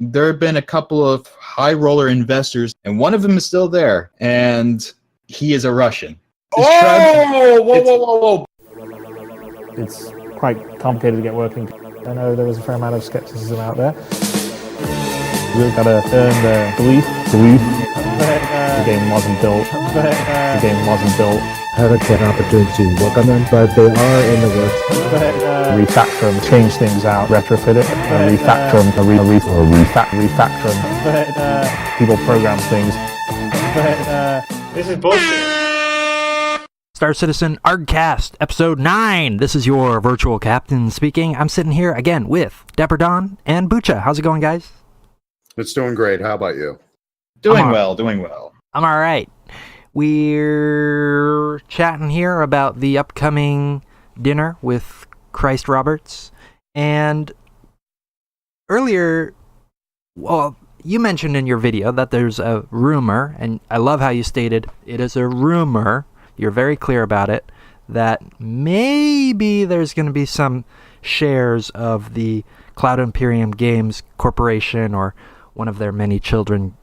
There have been a couple of high roller investors, and one of them is still there, and he is a Russian. Whoa! It's quite complicated to get working. I know there was a fair amount of skepticism out there. You really gotta earn the belief. The game wasn't built. Haven't had an opportunity to work on them, but they are in the works. Refactor them, change things out, retrofit it, refactor them, refactor them. People program things. This is bullshit. Star Citizen ARGcast, episode 9. This is your virtual captain speaking. I'm sitting here again with Dapper Don and Bootcha. How's it going, guys? It's doing great. How about you? Doing well. I'm all right. We're chatting here about the upcoming dinner with Christ Roberts. And earlier, well, you mentioned in your video that there's a rumor, and I love how you stated it is a rumor. You're very clear about it, that maybe there's going to be some shares of the Cloud Imperium Games Corporation or one of their many children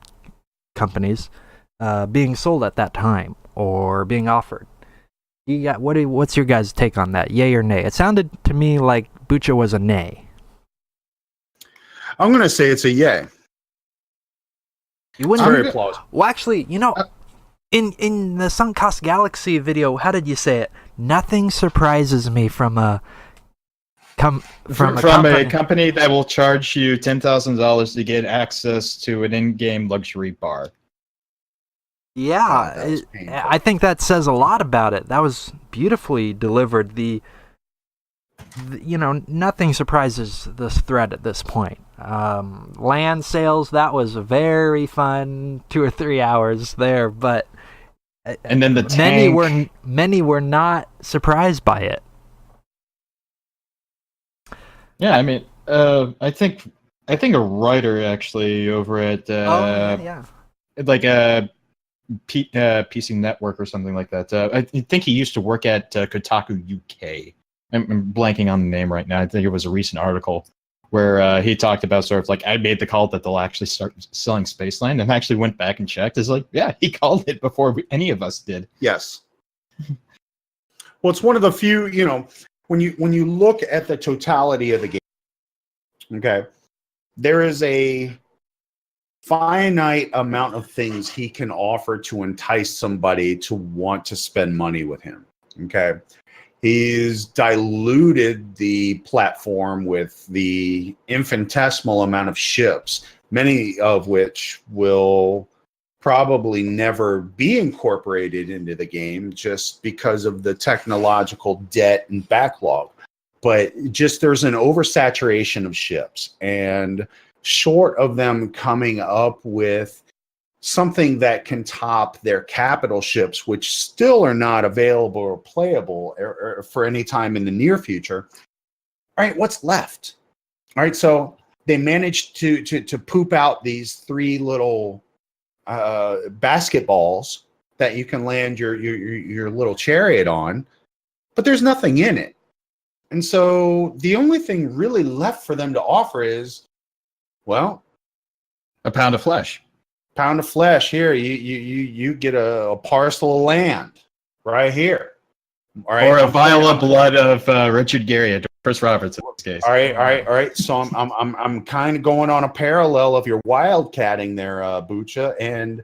companies being sold at that time or being offered. You got what's your guys' take on that? Yay or nay? It sounded to me like Bootcha was a nay. I'm going to say it's a yay. You wouldn't. Very plausible. Well, actually, you know, in the Sunk Cost Galaxy video, how did you say it? Nothing surprises me from a company that will charge you $10,000 to get access to an in-game luxury bar. Yeah, I think that says a lot about it. That was beautifully delivered. The nothing surprises this thread at this point. Land sales, that was a very fun 2 or 3 hours there, but and then the tank. Many were not surprised by it. Yeah, I mean, I think a writer actually over at PC Network or something like that. I think he used to work at Kotaku UK. I'm blanking on the name right now. I think it was a recent article where he talked about sort of like, I made the call that they'll actually start selling Spaceland, and actually went back and checked. It's like, yeah, he called it before any of us did. Yes. Well, it's one of the few, when you look at the totality of the game, okay, there is a finite amount of things he can offer to entice somebody to want to spend money with him. Okay. He's diluted the platform with the infinitesimal amount of ships, many of which will probably never be incorporated into the game just because of the technological debt and backlog. But just there's an oversaturation of ships, and short of them coming up with something that can top their capital ships, which still are not available or playable or for any time in the near future. All right, what's left? All right, so they managed to poop out these 3 little basketballs that you can land your little chariot on, but there's nothing in it. And so the only thing really left for them to offer is, well, a pound of flesh. Here, you get a parcel of land right here. All right, or a vial of blood of Richard Gere, Chris Roberts in this case. All right. So I'm kind of going on a parallel of your wildcatting there, Bootcha. And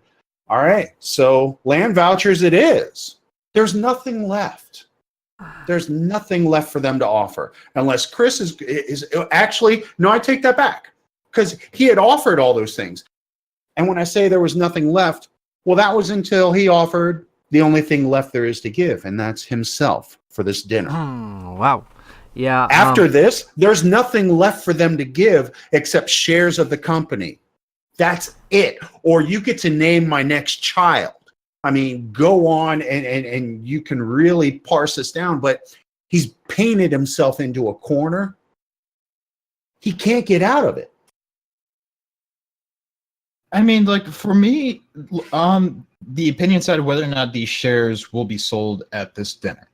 all right, so land vouchers it is. There's nothing left. There's nothing left for them to offer unless Chris is actually, no, I take that back, because he had offered all those things. And when I say there was nothing left, well, that was until he offered the only thing left there is to give, and that's himself for this dinner. Wow. Yeah. After this, there's nothing left for them to give except shares of the company. That's it. Or you get to name my next child. I mean, go on and you can really parse this down, but he's painted himself into a corner. He can't get out of it. I mean, like, for me, the opinion side of whether or not these shares will be sold at this dinner.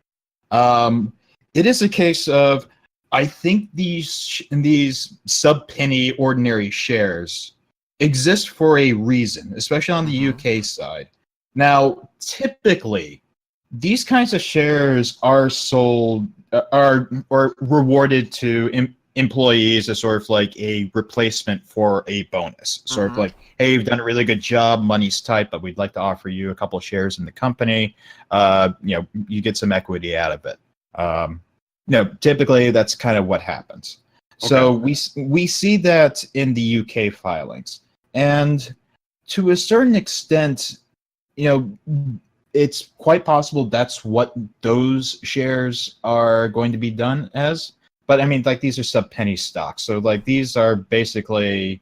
It is a case of I think these sub-penny ordinary shares exist for a reason, especially on the UK side. Now, typically, these kinds of shares are sold or rewarded to employees as sort of like a replacement for a bonus. Sort of like, hey, you've done a really good job, money's tight, but we'd like to offer you a couple of shares in the company. You get some equity out of it. Typically that's kind of what happens. Okay. So we see that in the UK filings, and to a certain extent, it's quite possible that's what those shares are going to be done as. But I mean, like, these are sub-penny stocks, so like these are basically,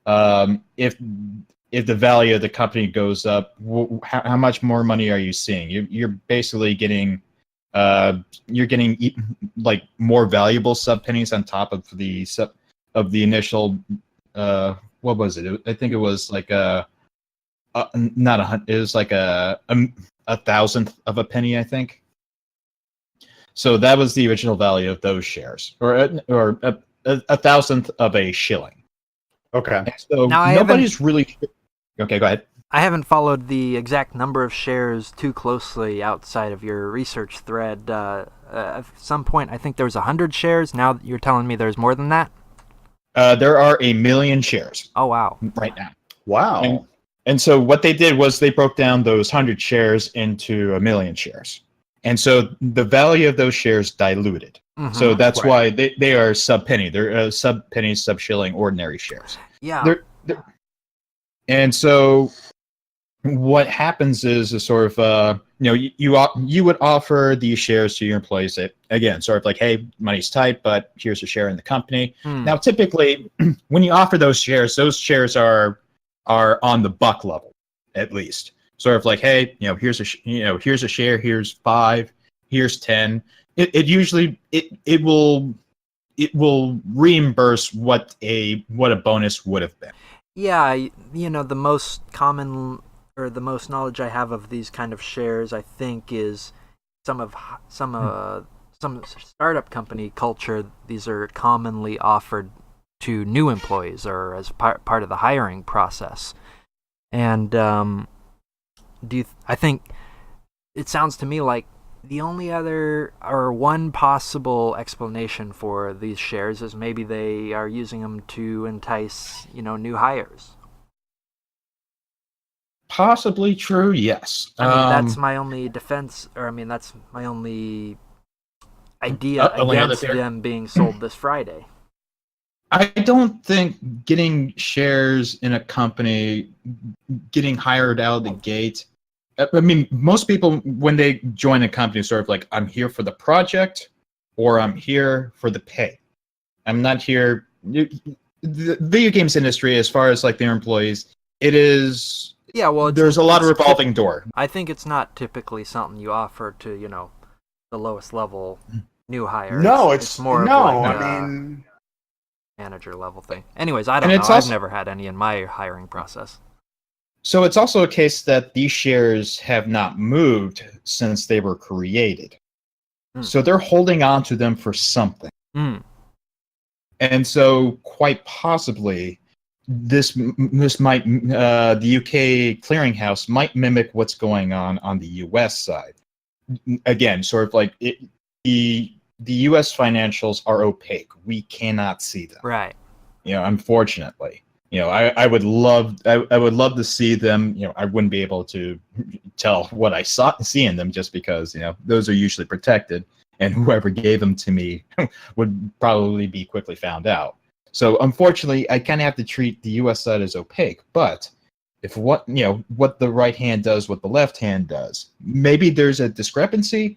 if the value of the company goes up, how much more money are you seeing? You're basically getting, like more valuable sub-pennies on top of the initial. What was it? I think it was like it was like a thousandth of a penny, I think. So that was the original value of those shares, or a thousandth of a shilling. Okay. And so Now, nobody's really. Okay, go ahead. I haven't followed the exact number of shares too closely outside of your research thread. At some point, I think there was 100 shares. Now you're telling me there's more than that? There are 1 million shares. Oh, wow. Right now. Wow. And so what they did was they broke down those 100 shares into 1 million shares. And so the value of those shares diluted. So that's why they are sub-penny. They're sub-penny, sub-shilling, ordinary shares. Yeah. And so what happens is a sort of, you would offer these shares to your employees. Again, sort of like, hey, money's tight, but here's a share in the company. Now, typically, when you offer those shares are on the buck level, at least. Sort of like, hey, here's a share, here's 5, here's 10. It usually will reimburse what a bonus would have been. Yeah, the most common or the most knowledge I have of these kind of shares, I think, is some startup company culture. These are commonly offered to new employees or as part of the hiring process. And I think it sounds to me like the only other or one possible explanation for these shares is maybe they are using them to entice, new hires. Possibly true, yes. I mean, that's my only defense, that's my only idea against them being sold this Friday. I don't think getting shares in a company, getting hired out of the gate. I mean, most people, when they join a company, sort of like, I'm here for the project, or I'm here for the pay. I'm not here. The video games industry, as far as like their employees, it is. Yeah, well, there's a lot of revolving door. I think it's not typically something you offer to, the lowest level new hires. No, it's more manager level thing. Anyways, I don't know. I've never had any in my hiring process. So it's also a case that these shares have not moved since they were created. So they're holding on to them for something. And so quite possibly this might the UK clearinghouse might mimic what's going on the US side. Again, sort of like the US financials are opaque. We cannot see them. Right. Unfortunately. I would love to see them. I wouldn't be able to tell what I see in them just because those are usually protected, and whoever gave them to me would probably be quickly found out. So unfortunately, I kind of have to treat the U.S. side as opaque. But if what the right hand does, what the left hand does, maybe there's a discrepancy.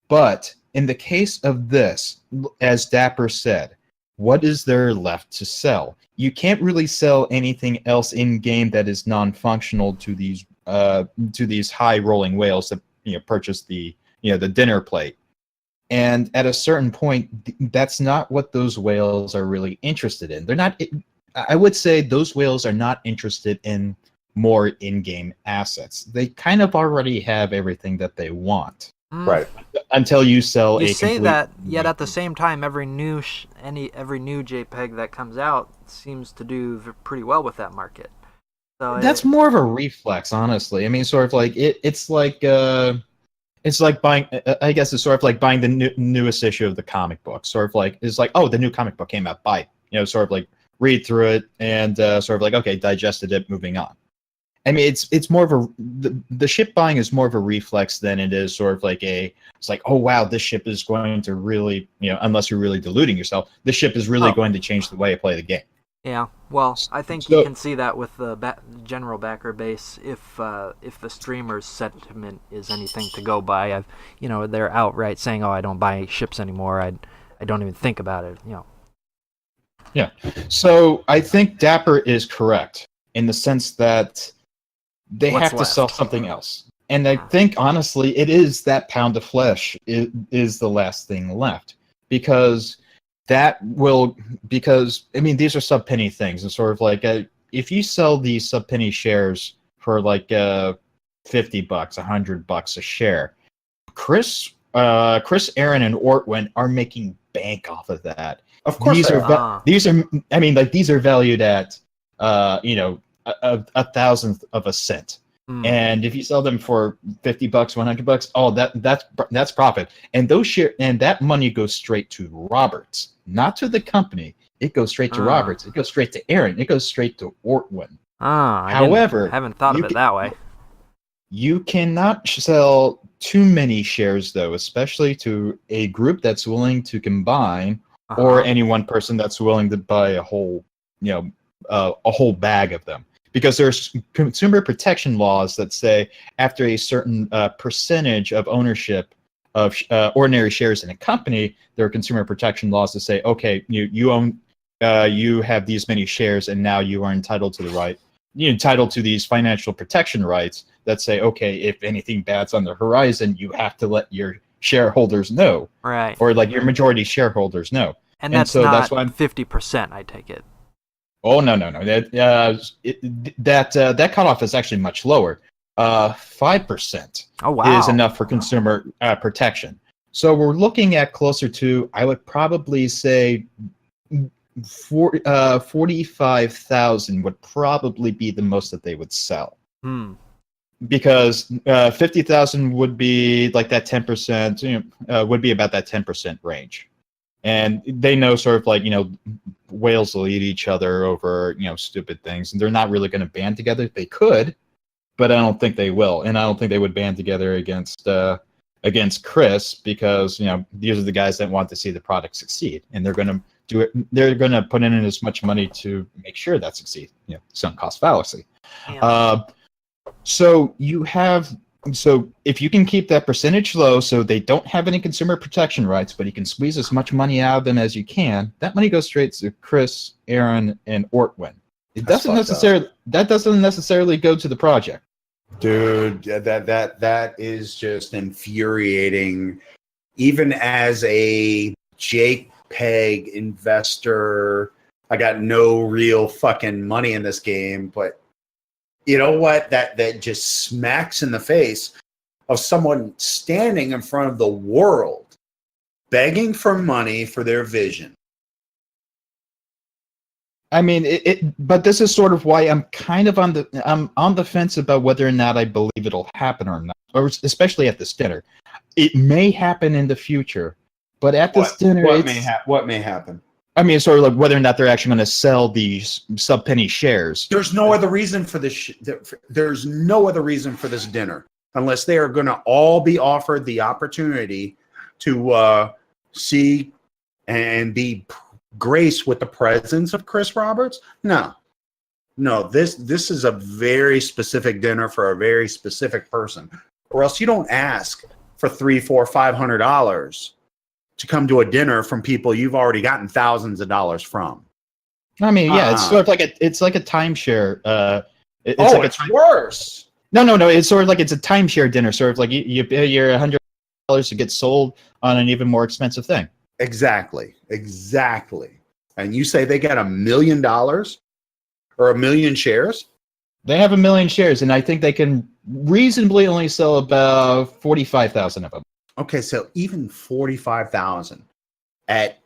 But in the case of this, as Dapper said, what is there left to sell? You can't really sell anything else in game that is non-functional to these high rolling whales that purchase the dinner plate. And at a certain point, that's not what those whales are really interested in. They're not. I would say those whales are not interested in more in-game assets. They kind of already have everything that they want. Right. Until you sell You a say complete, that, yet at the same time, every new JPEG that comes out seems to do pretty well with that market. So that's more of a reflex, honestly. I mean, sort of like it's like buying. I guess it's sort of like buying the newest issue of the comic book. Sort of like it's like, oh, the new comic book came out. Buy it. You know, sort of like read through it and sort of like, okay, digested it, moving on. I mean, it's more of a the ship buying is more of a reflex than it is sort of like it's like, oh wow, this ship is going to really, you know, unless you're really deluding yourself, this ship is really going to change the way I play the game. yeah, well, I think you can see that with the general backer base. If the streamer's sentiment is anything to go by, they're outright saying, "Oh, I don't buy ships anymore. I don't even think about it." You know. Yeah. So I think Dapper is correct in the sense that they What's have to left? sell something else. And I think, honestly, it is that pound of flesh is the last thing left. Because I mean, these are sub-penny things. And sort of like, if you sell these sub-penny shares for like $50, $100 a share, Chris, Aaron, and Ortwin are making bank off of that. Of course, these are valued at a thousandth of a cent. And if you sell them for $50, $100, oh, that's profit. And that money goes straight to Roberts, not to the company. It goes straight to Roberts. It goes straight to Aaron. It goes straight to Ortwin. However, I haven't thought of it that way. You cannot sell too many shares, though, especially to a group that's willing to combine, or any one person that's willing to buy a whole bag of them. Because there's consumer protection laws that say after a certain percentage of ownership of ordinary shares in a company, there are consumer protection laws that say, okay, you own, you have these many shares, and now you are entitled to these financial protection rights that say, okay, if anything bad's on the horizon, you have to let your shareholders know, right? Or like your majority shareholders know. And that's so not that's why 50%. I take it. Oh no! That cutoff is actually much lower. 5%. Oh wow! Is enough for consumer protection. So we're looking at closer to, I would probably say, 45,000 would probably be the most that they would sell. Because 50,000 would be like that 10%. Would be about that 10% range. And they know sort of like, whales will eat each other over, stupid things. And they're not really going to band together. They could, but I don't think they will. And I don't think they would band together against Chris because, these are the guys that want to see the product succeed. And they're going to do it. They're going to put in as much money to make sure that succeeds. Sunk cost fallacy. Yeah. So if you can keep that percentage low so they don't have any consumer protection rights, but you can squeeze as much money out of them as you can, that money goes straight to Chris, Aaron, and Ortwin. That doesn't necessarily go to the project. Dude, that is just infuriating. Even as a JPEG investor, I got no real fucking money in this game, but you know what? That just smacks in the face of someone standing in front of the world, begging for money for their vision. I mean, but this is sort of why I'm kind of on the fence about whether or not I believe it'll happen or not, or especially at this dinner. It may happen in the future, but at this dinner, what may happen? I mean, sort of like whether or not they're actually going to sell these sub-penny shares. There's no other reason for this. There's no other reason for this dinner unless they are going to all be offered the opportunity to see and be graced with the presence of Chris Roberts. No. This is a very specific dinner for a very specific person, or else you don't ask for $300, $400, $500 to come to a dinner from people you've already gotten thousands of dollars from. I mean, yeah, it's sort of like it's like a timeshare. It's worse. No. It's sort of like it's a timeshare dinner. Sort of like you pay your $100 to get sold on an even more expensive thing. Exactly. And you say they got $1 million or 1 million shares? They have 1 million shares, and I think they can reasonably only sell about 45,000 of them. Okay, so even 45,000 at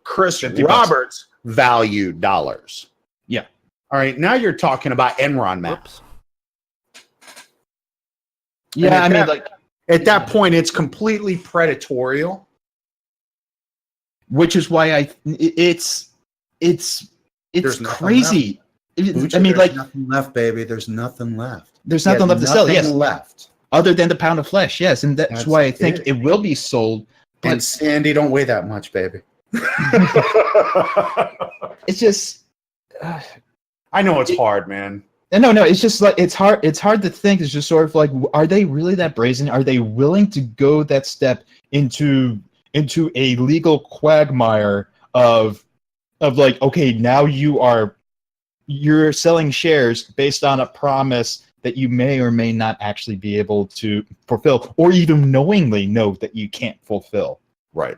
Chris $50. Roberts value dollars. Yeah. All right, now you're talking about Enron math. Whoops. Yeah, I mean, that- like, At that point, it's completely predatorial. which is why it's There's nothing crazy. Bootcha, I mean, there's like, nothing left, baby. There's nothing left. there's He has nothing left to sell. nothing Yes, left. other than the pound of flesh. Yes, and that's why I think it. it will be sold. And But Sandy don't weigh that much, baby. it's just. I know it's hard, man. No. It's just like it's hard. It's hard to think. It's just sort of like, are they really that brazen? Are they willing to go that step into a legal quagmire of like, okay, now you're selling shares based on a promise that you may or may not actually be able to fulfill, or even knowingly know that you can't fulfill. Right.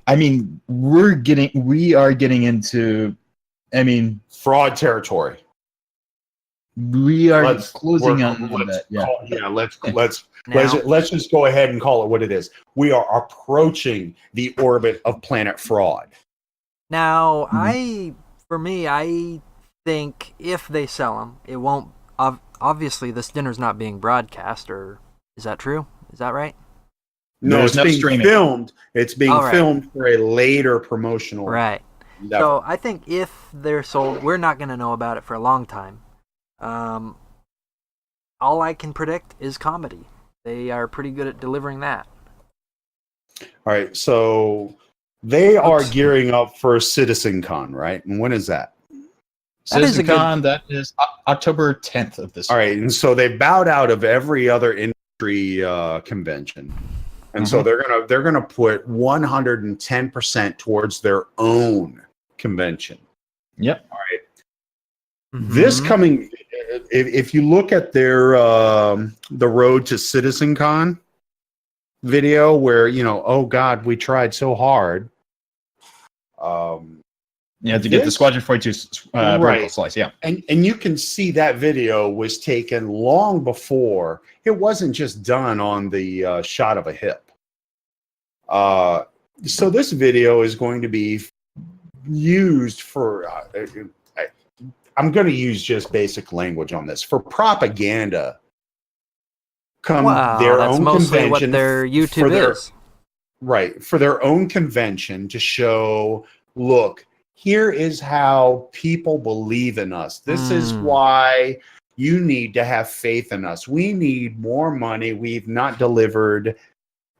I mean, we are getting into. I mean, Fraud territory. we are Let's- closing we're- on let's that. Yeah. call- yeah, let's Now, let's just go ahead and call it what it is. We are approaching the orbit of planet fraud. now for me, I think if they sell them, it won't. Obviously, this dinner's not being broadcast, or is that true? Is that right? No, There's it's no being streaming. filmed. It's being All right. filmed for a later promotional. Right. endeavor. So I think if they're sold, we're not going to know about it for a long time. All I can predict is comedy. They are pretty good at delivering that. All right, so they are Oops. gearing up for CitizenCon, right? And when is that? That is a good- CitizenCon, that is October 10th of this All year. right, and so they bowed out of every other industry convention, and so they're gonna put 110% towards their own convention. Yep. This coming, if you look at their the road to CitizenCon video, where oh God, we tried so hard. Yeah, to get the This- Squadron 42 vertical Right. slice. Yeah. And you can see that video was taken long before. It wasn't just done on the shot of a hip. So this video is going to be used for. I'm going to use just basic language on this for propaganda. Come Wow, their that's own mostly convention what their for YouTube their- is. Right, for their own convention to show, look, here is how people believe in us. This is why you need to have faith in us. We need more money. We've not delivered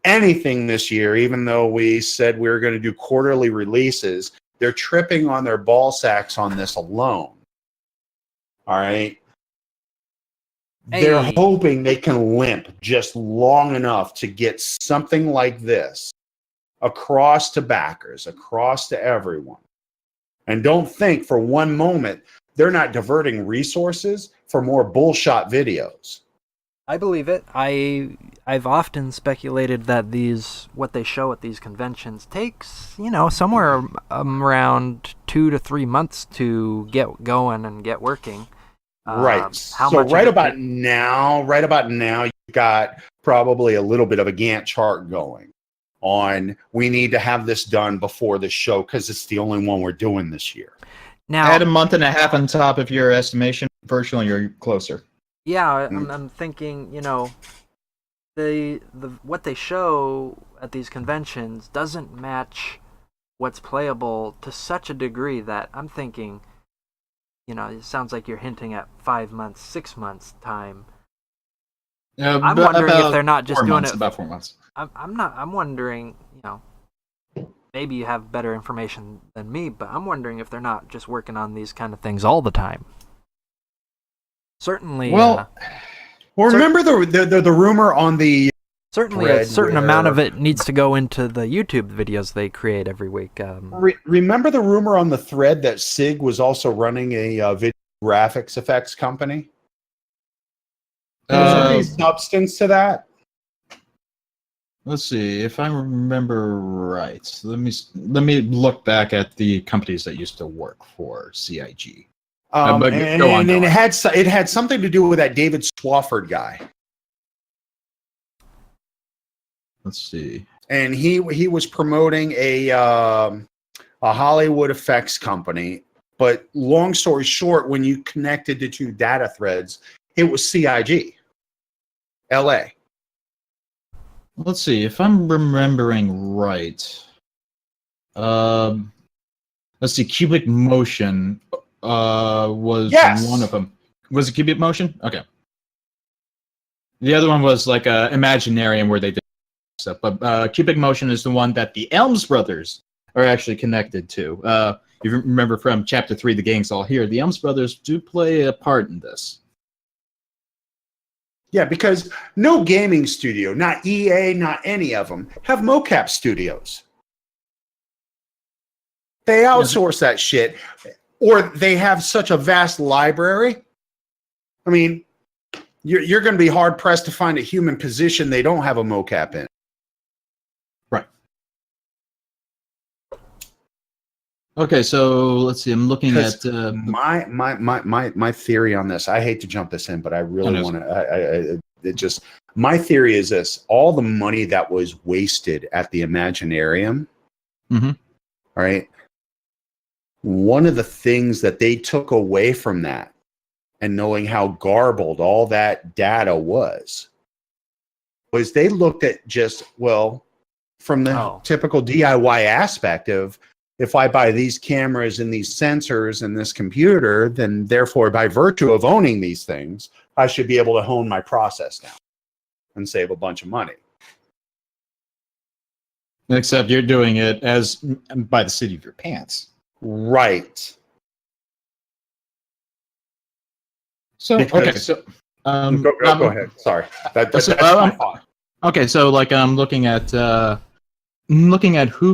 anything this year, even though we said we were going to do quarterly releases. They're tripping on their ball sacks on this alone. All right. They're Hey. hoping they can limp just long enough to get something like this across to backers, across to everyone. And don't think for one moment they're not diverting resources for more bullshot videos. I believe it. I've often speculated that what they show at these conventions takes, somewhere around 2 to 3 months to get going and get working. Right. How So much right of it about now, you've got probably a little bit of a Gantt chart going on. We need to have this done before the show because it's the only one we're doing this year. Now, Add a month and a half on top of your estimation. Virtually, you're closer. yeah, I'm thinking, the what they show at these conventions doesn't match what's playable to such a degree that I'm thinking, it sounds like you're hinting at 5 months, 6 months time. I'm wondering if they're not just doing it. About 4 months. I'm wondering, maybe you have better information than me, but I'm wondering if they're not just working on these kind of things all the time. Certainly. Well, remember the rumor on the Certainly, thread a certain amount where- of it needs to go into the YouTube videos they create every week. remember the rumor on the thread that SIG was also running a video graphics effects company? Is there any substance to that? Let's see if I remember right. Let me look back at the companies that used to work for CIG. But And go on. it had something to do with that David Swafford guy. Let's see. and he was promoting a Hollywood effects company. But long story short, when you connected the two data threads, it was CIG, LA. Let's see if I'm remembering right. Let's see, Cubic Motion was Yes! one of them. Was it Cubic Motion? Okay. The other one was like Imaginarium, where they did stuff. But Cubic Motion is the one that the Elms brothers are actually connected to. You remember from Chapter 3, The Gang's All Here, the Elms brothers do play a part in this. Yeah, because no gaming studio, not EA, not any of them, have mocap studios. They outsource that shit, or they have such a vast library. I mean, you're going to be hard pressed to find a human position they don't have a mocap in. Right. Okay, so let's see. I'm looking at my theory on this. I hate to jump this in, but I really want to. My theory is this: all the money that was wasted at the Imaginarium, right? One of the things that they took away from that, and knowing how garbled all that data was they looked at just, well, from the typical DIY aspect of, if I buy these cameras and these sensors and this computer, then therefore by virtue of owning these things, I should be able to hone my process down and save a bunch of money. Except you're doing it as by the seat of your pants. Right. So Because, okay, so go ahead. Sorry, that's my thought. Okay, so like I'm looking at who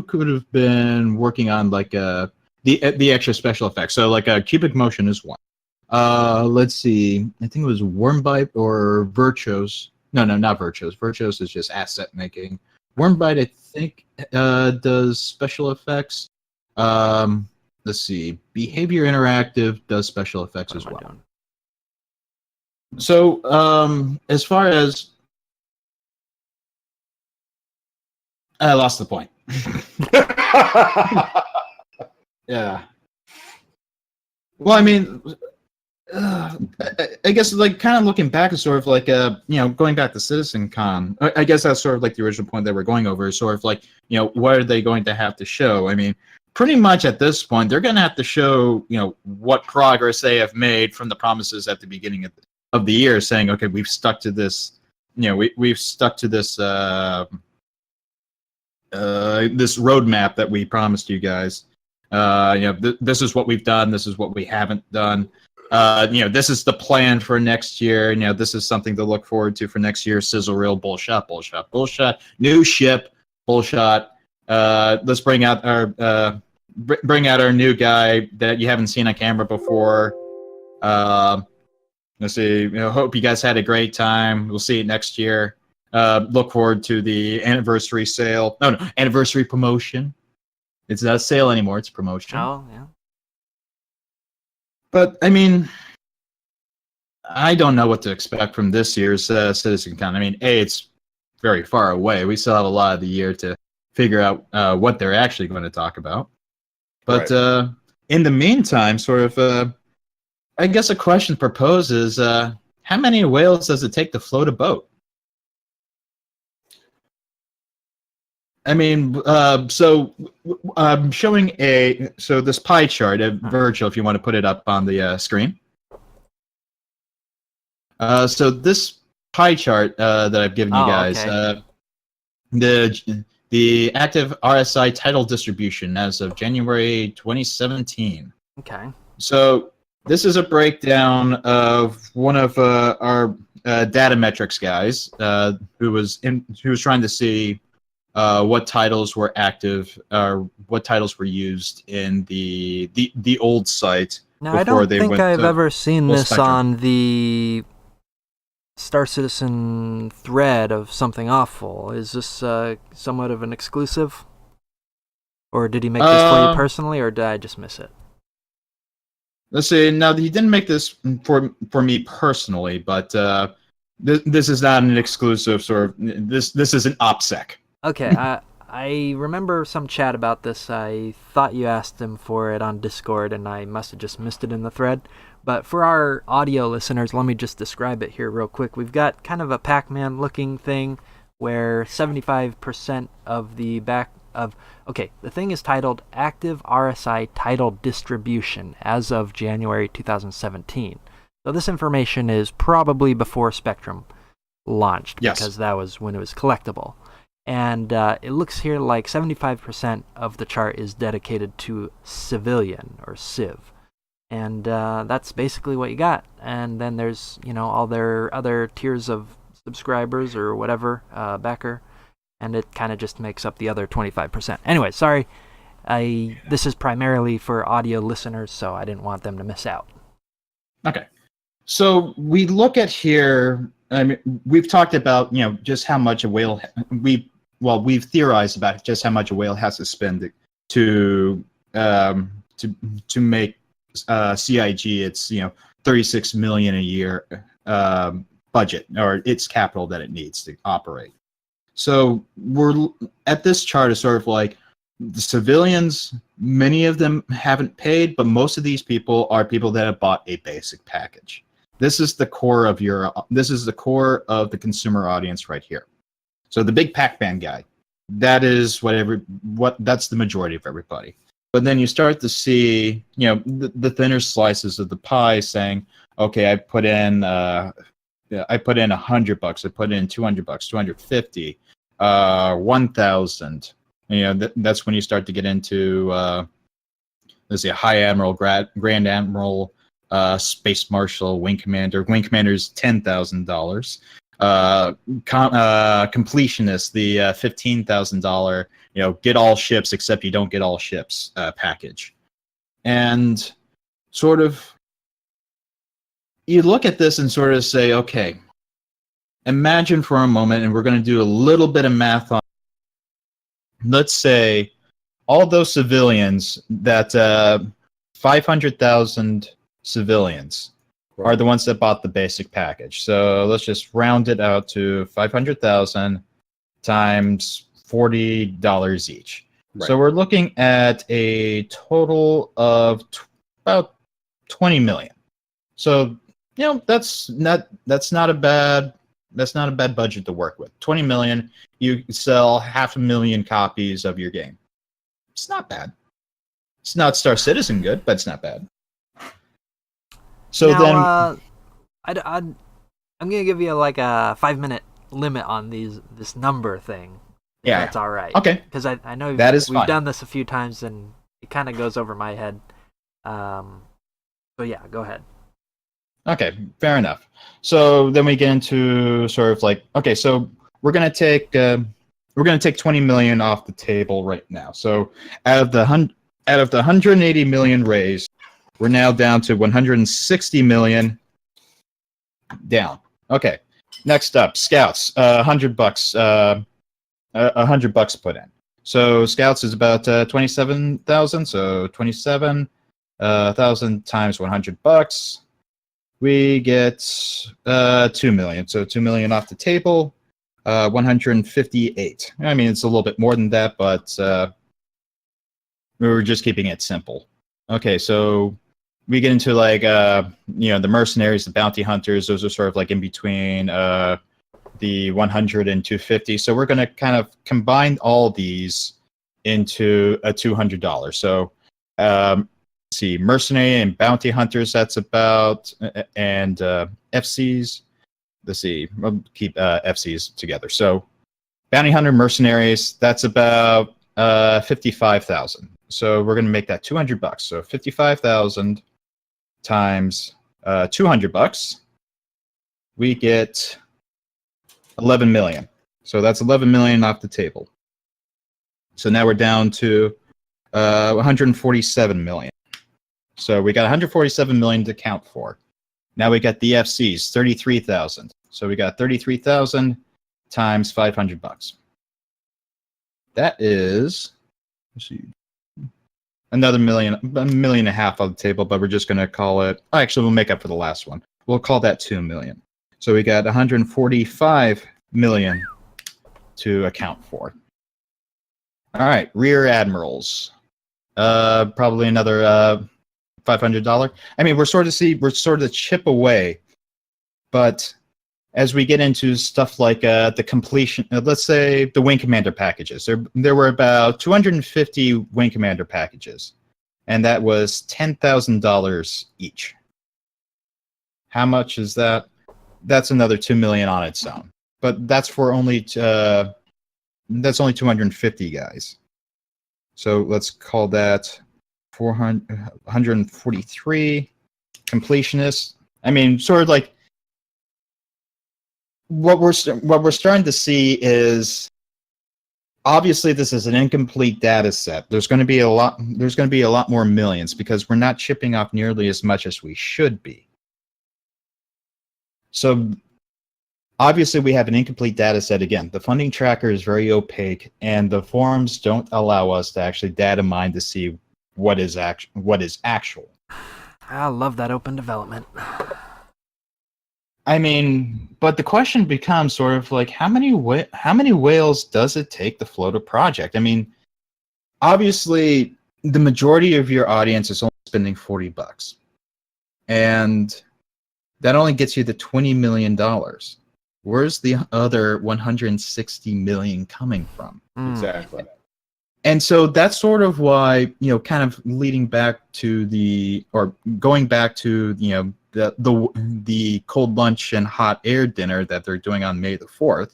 could have been working on like the extra special effects. So like Cubic Motion is one. Let's see, I think it was Wormbite or Virtuos. No, not Virtuos. Virtuos is just asset making. Wormbite, I think, does special effects. Let's see, Behavior Interactive does special effects as well. So, as far as I lost the point. Yeah. Well, I mean, I guess like kind of looking back, is sort of like going back to CitizenCon. I guess that's sort of like the original point that we're going over. Is sort of like, what are they going to have to show? I mean, pretty much at this point, they're going to have to show what progress they have made from the promises at the beginning of the year, saying, okay, we've stuck to this. We've stuck to this. This roadmap that we promised you guys. This is what we've done. This is what we haven't done. This is the plan for next year. This is something to look forward to for next year. Sizzle reel, bullshot. New ship, bullshot. Let's bring out our new guy that you haven't seen on camera before. Let's see. Hope you guys had a great time. We'll see you next year. Look forward to the anniversary sale. No, anniversary promotion. It's not a sale anymore. It's promotion. Oh, yeah. But, I mean, I don't know what to expect from this year's CitizenCon. I mean, it's very far away. We still have a lot of the year to figure out what they're actually going to talk about. But in the meantime, sort of, I guess a question proposed is, how many whales does it take to float a boat? I mean, so I'm showing this pie chart at Virgil, if you want to put it up on the screen. So this pie chart that I've given you guys, the active RSI title distribution as of January 2017. Okay. So this is a breakdown of one of our data metrics guys who was trying to see what titles were active, what titles were used in the old site. Now, I don't think I've ever seen this spectrum on the Star Citizen thread of Something Awful. Is this somewhat of an exclusive? Or did he make this for you personally, or did I just miss it? Let's see. Now, he didn't make this for me personally, but this is not an exclusive sort of. This is an OPSEC. Okay, I remember some chat about this. I thought you asked him for it on Discord, and I must have just missed it in the thread. But for our audio listeners, let me just describe it here real quick. We've got kind of a Pac-Man looking thing where 75% of the back of... Okay, the thing is titled Active RSI Title Distribution as of January 2017. So this information is probably before Spectrum launched, Yes. because that was when it was collectible. And it looks here like 75% of the chart is dedicated to civilian, or civ. And that's basically what you got. And then there's, all their other tiers of subscribers or whatever, backer. And it kind of just makes up the other 25%. Anyway, sorry. This is primarily for audio listeners, so I didn't want them to miss out. Okay. So we look at here, I mean, we've talked about, just how much a whale, we've theorized about just how much a whale has to spend to make CIG its, 36 million a year budget, or its capital that it needs to operate. So we're at this chart is sort of like the civilians, many of them haven't paid, but most of these people are people that have bought a basic package. This is the core of the consumer audience right here. So the big Pac-Man guy, that is that's the majority of everybody. But then you start to see, the thinner slices of the pie saying, okay, I put in $100, I put in $200, 250, 1,000. That's when you start to get into, let's see, a High Admiral, Grand Admiral, Space Marshal, Wing Commander. Wing Commander's $10,000. Completionist, the $15,000, get all ships except you don't get all ships package. And sort of, you look at this and sort of say, okay, imagine for a moment, and we're going to do a little bit of math on, let's say, all those civilians, that 500,000 civilians are the ones that bought the basic package. So let's just round it out to 500,000 times $40 each. Right. So we're looking at a total of about 20 million. So, that's not a bad budget to work with. 20 million, you sell 500,000 copies of your game. It's not bad. It's not Star Citizen good, but it's not bad. So now, I'm gonna give you like a 5-minute limit on this number thing. Yeah, that's all right. Okay, because I know we've done this a few times and it kind of goes over my head. So yeah, go ahead. Okay, fair enough. So then we get into sort of like, okay, so we're gonna take 20 million off the table right now. So out of the 180 million raised, we're now down to 160 million down. Okay. Next up, scouts. $100. $100 put in. So scouts is about 27,000. So 27,000 times $100. We get 2 million. So 2 million off the table. 158. I mean, it's a little bit more than that, but we were just keeping it simple. Okay, so we get into like the mercenaries, the bounty hunters. Those are sort of like in between the 100 and 250. So we're going to kind of combine all these into a $200. So let's see, mercenary and bounty hunters. That's about and FCs. Let's see, we'll keep FCs together. So bounty hunter, mercenaries. That's about 55,000. So we're going to make that $200. So 55,000 times $200, we get 11 million. So that's 11 million off the table. So now we're down to 147 million. So we got 147 million to count for. Now we got the FCs, 33,000. So we got 33,000 times $500. That is, let's see, another million, a million and a half on the table, but we're just going to call it, actually, we'll make up for the last one. We'll call that 2 million. So we got 145 million to account for. All right, rear admirals. Probably another $500. I mean, we're sort of chip away, but as we get into stuff like the completion, let's say the Wing Commander packages, there were about 250 Wing Commander packages, and that was $10,000 each. How much is that? That's another $2 million on its own, but that's for only 250 guys. So let's call that 143 completionists. I mean, sort of like what we're starting to see is obviously this is an incomplete data set. There's going to be a lot more millions because we're not chipping off nearly as much as we should be. So obviously we have an incomplete data set. Again, the funding tracker is very opaque, and the forums don't allow us to actually data mine to see what is actual. I love that open development. I mean, but the question becomes sort of like how many whales does it take to float a project? I mean, obviously the majority of your audience is only spending $40, and that only gets you the $20 million. Where's the other 160 million coming from? Exactly. And so that's sort of why, kind of leading back to going back to, the cold lunch and hot air dinner that they're doing on May the 4th.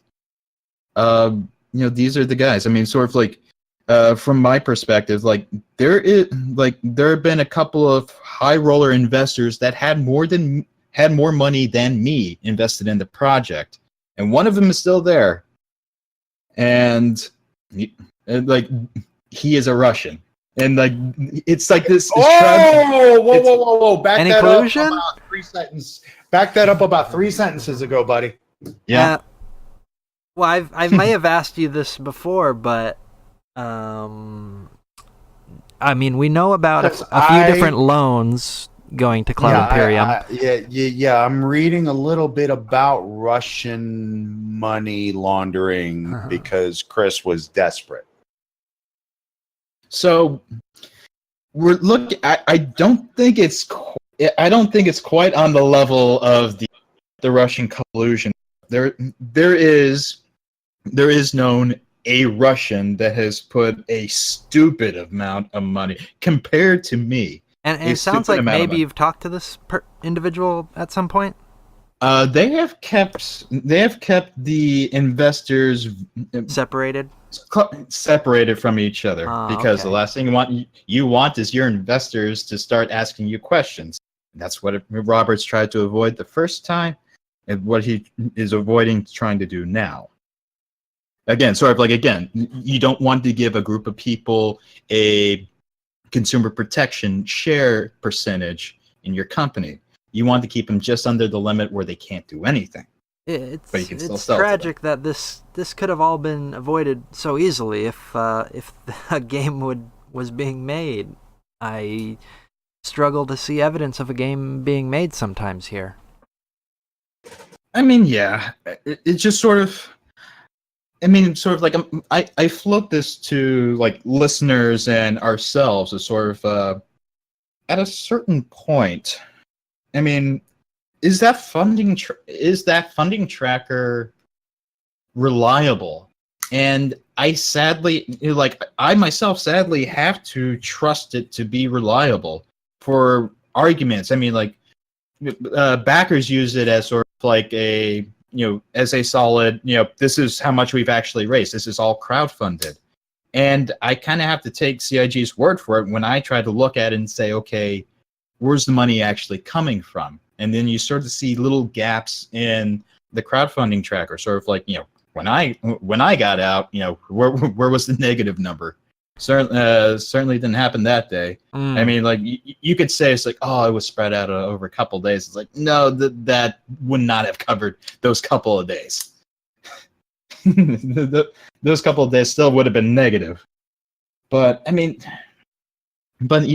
These are the guys. I mean, sort of like, from my perspective, like there have been a couple of high roller investors that had more money than me invested in the project, and one of them is still there. And like he is a Russian, and like it's like this. Whoa! Back Any that collusion? up about 3 sentences. Back that up about 3 sentences ago, buddy. Yeah. Well, I may have asked you this before, but I mean, we know about a few different loans going to Cloud Imperium. I'm reading a little bit about Russian money laundering because Chris was desperate. So we're looking. I don't think it's quite on the level of the Russian collusion. There is known a Russian that has put a stupid amount of money compared to me. And it sounds like maybe you've talked to this individual at some point. They have kept the investors separated from each other because the last thing you want is your investors to start asking you questions. That's what Roberts tried to avoid the first time, and what he is avoiding trying to do now. Again, you don't want to give a group of people a consumer protection share percentage in your company. You want to keep them just under the limit where they can't do anything. It's tragic that this could have all been avoided so easily if a game was being made. I struggle to see evidence of a game being made sometimes here. I mean, yeah, it's just sort of. I mean, sort of like I float this to like listeners and ourselves as sort of at a certain point. I mean, is that funding tracker reliable? And I myself sadly have to trust it to be reliable for arguments. I mean, like backers use it as sort of like as a solid, this is how much we've actually raised. This is all crowdfunded. And I kind of have to take CIG's word for it when I try to look at it and say, okay, where's the money actually coming from? And then you start to see little gaps in the crowdfunding tracker, sort of like, when I got out, where was the negative number? Certainly didn't happen that day. I mean, like you could say it's like, oh, it was spread out over a couple of days. It's like, no, that would not have covered those couple of days. Those couple of days still would have been negative. But I mean,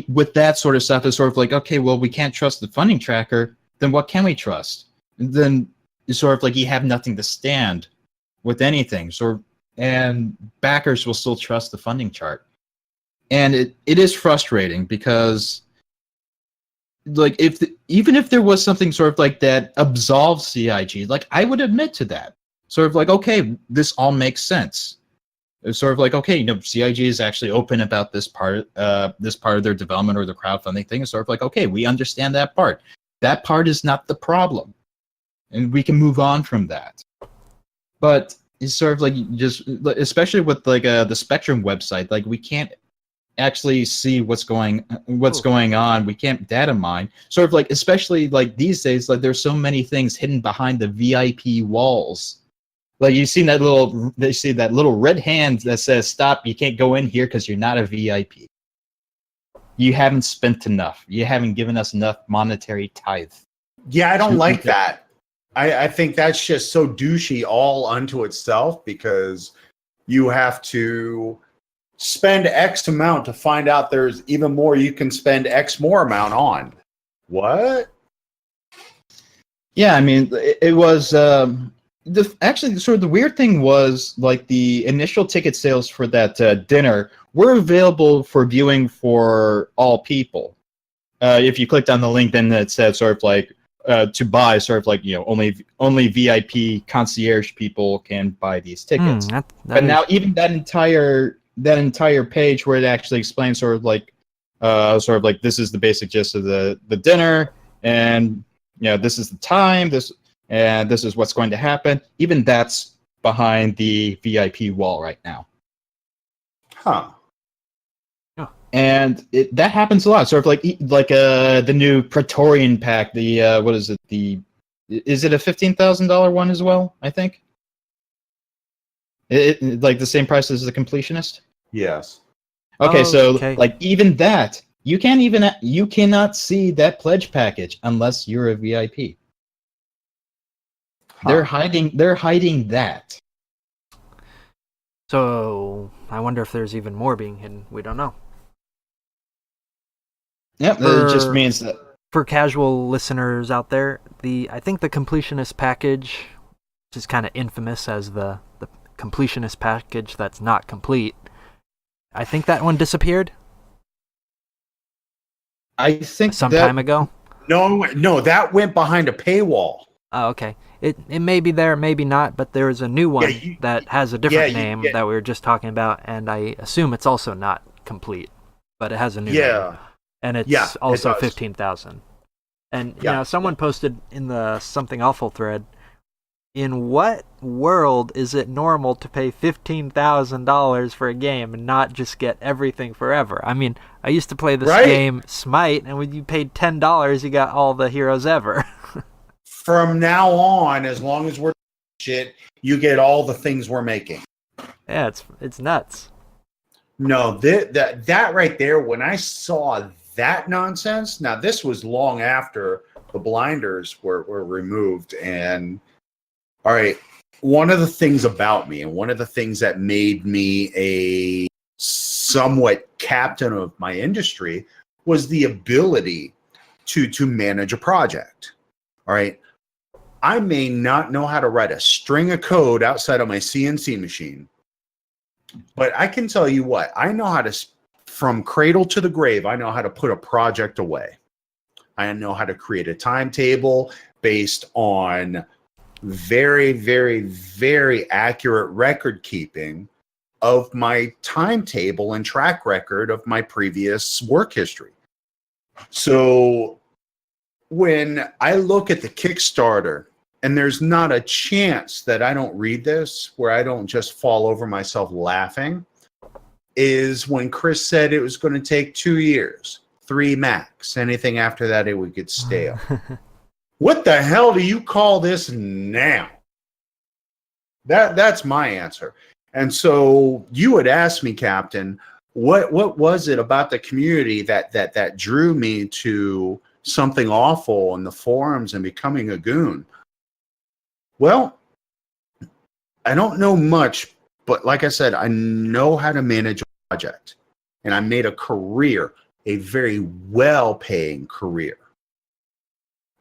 with that sort of stuff, it's sort of like, okay, well, we can't trust the funding tracker. Then what can we trust? And then it's sort of like you have nothing to stand with anything. So and backers will still trust the funding chart. And it is frustrating because, like, even if there was something sort of like that absolves CIG, like, I would admit to that. Sort of like, okay, this all makes sense. It's sort of like, okay, CIG is actually open about this part of their development or the crowdfunding thing. It's sort of like, okay, we understand that part. That part is not the problem, and we can move on from that. But it's sort of like, just especially with like the Spectrum website, like, we can't actually see what's going on. We can't data mine. Sort of like, especially like these days, like, there's so many things hidden behind the VIP walls. Like, you see that little red hand that says, "Stop! You can't go in here because you're not a VIP. You haven't spent enough. You haven't given us enough monetary tithe." Yeah, I don't like that. I think that's just so douchey all unto itself, because you have to spend X amount to find out there's even more you can spend X more amount on. What? Yeah, I mean, it was actually sort of the weird thing was, like, the initial ticket sales for that dinner were available for viewing for all people. If you clicked on the link, then it said sort of like to buy, sort of like, only VIP concierge people can buy these tickets. But now even that entire page where it actually explains sort of like this is the basic gist of the dinner, and this is the time, this is what's going to happen. Even that's behind the VIP wall right now. Huh. And that happens a lot. Sort of like the new Praetorian pack. The what is it? Is it a $15,000 one as well? I think. It like the same price as the Completionist. Yes. Okay, so like even that, you cannot see that pledge package unless you're a VIP. Huh. They're hiding that. So I wonder if there's even more being hidden. We don't know. Yep, it just means that for casual listeners out there, I think the Completionist package, which is kind of infamous as the Completionist package that's not complete, I think that one disappeared. I think some time ago. No, that went behind a paywall. Oh, okay. It may be there, maybe not, but there is a new one that has a different name that we were just talking about, and I assume it's also not complete, but it has a new name. And it's also 15,000. And someone posted in the Something Awful thread, in what world is it normal to pay $15,000 for a game and not just get everything forever? I mean, I used to play this game, Smite, and when you paid $10, you got all the heroes ever. From now on, as long as we're shit, you get all the things we're making. Yeah, it's nuts. No, that right there, when I saw that nonsense, now this was long after the blinders were removed, and all right, one of the things about me, and one of the things that made me a somewhat captain of my industry, was the ability to manage a project. All right, I may not know how to write a string of code outside of my CNC machine, but I can tell you what, I know how to, from cradle to the grave, I know how to put a project away. I know how to create a timetable based on very, very, very accurate record keeping of my timetable and track record of my previous work history. So when I look at the Kickstarter, and there's not a chance that I don't read this where I don't just fall over myself laughing, is when Chris said it was going to take 2 years, 3 max. Anything after that, it would get stale. What the hell do you call this now? That's my answer. And so you had asked me, Captain, what was it about the community that drew me to Something Awful in the forums and becoming a goon? Well, I don't know much, but like I said, I know how to manage a project. And I made a career, a very well-paying career,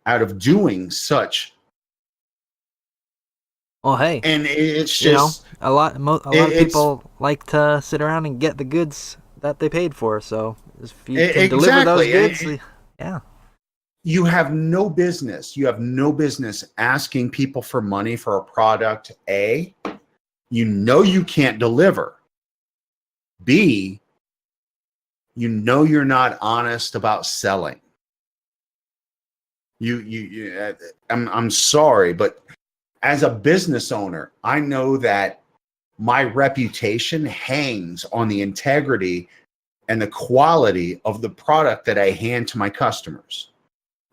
out of doing such Well, hey, And it's you know, just a lot of it's- people like to sit around and get the goods that they paid for. So if you can deliver those exactly. goods, yeah. You have no business. You have no business asking people for money for a product. A, you know you can't deliver. B, you know you're not honest about selling. I'm sorry, but as a business owner, I know that my reputation hangs on the integrity and the quality of the product that I hand to my customers,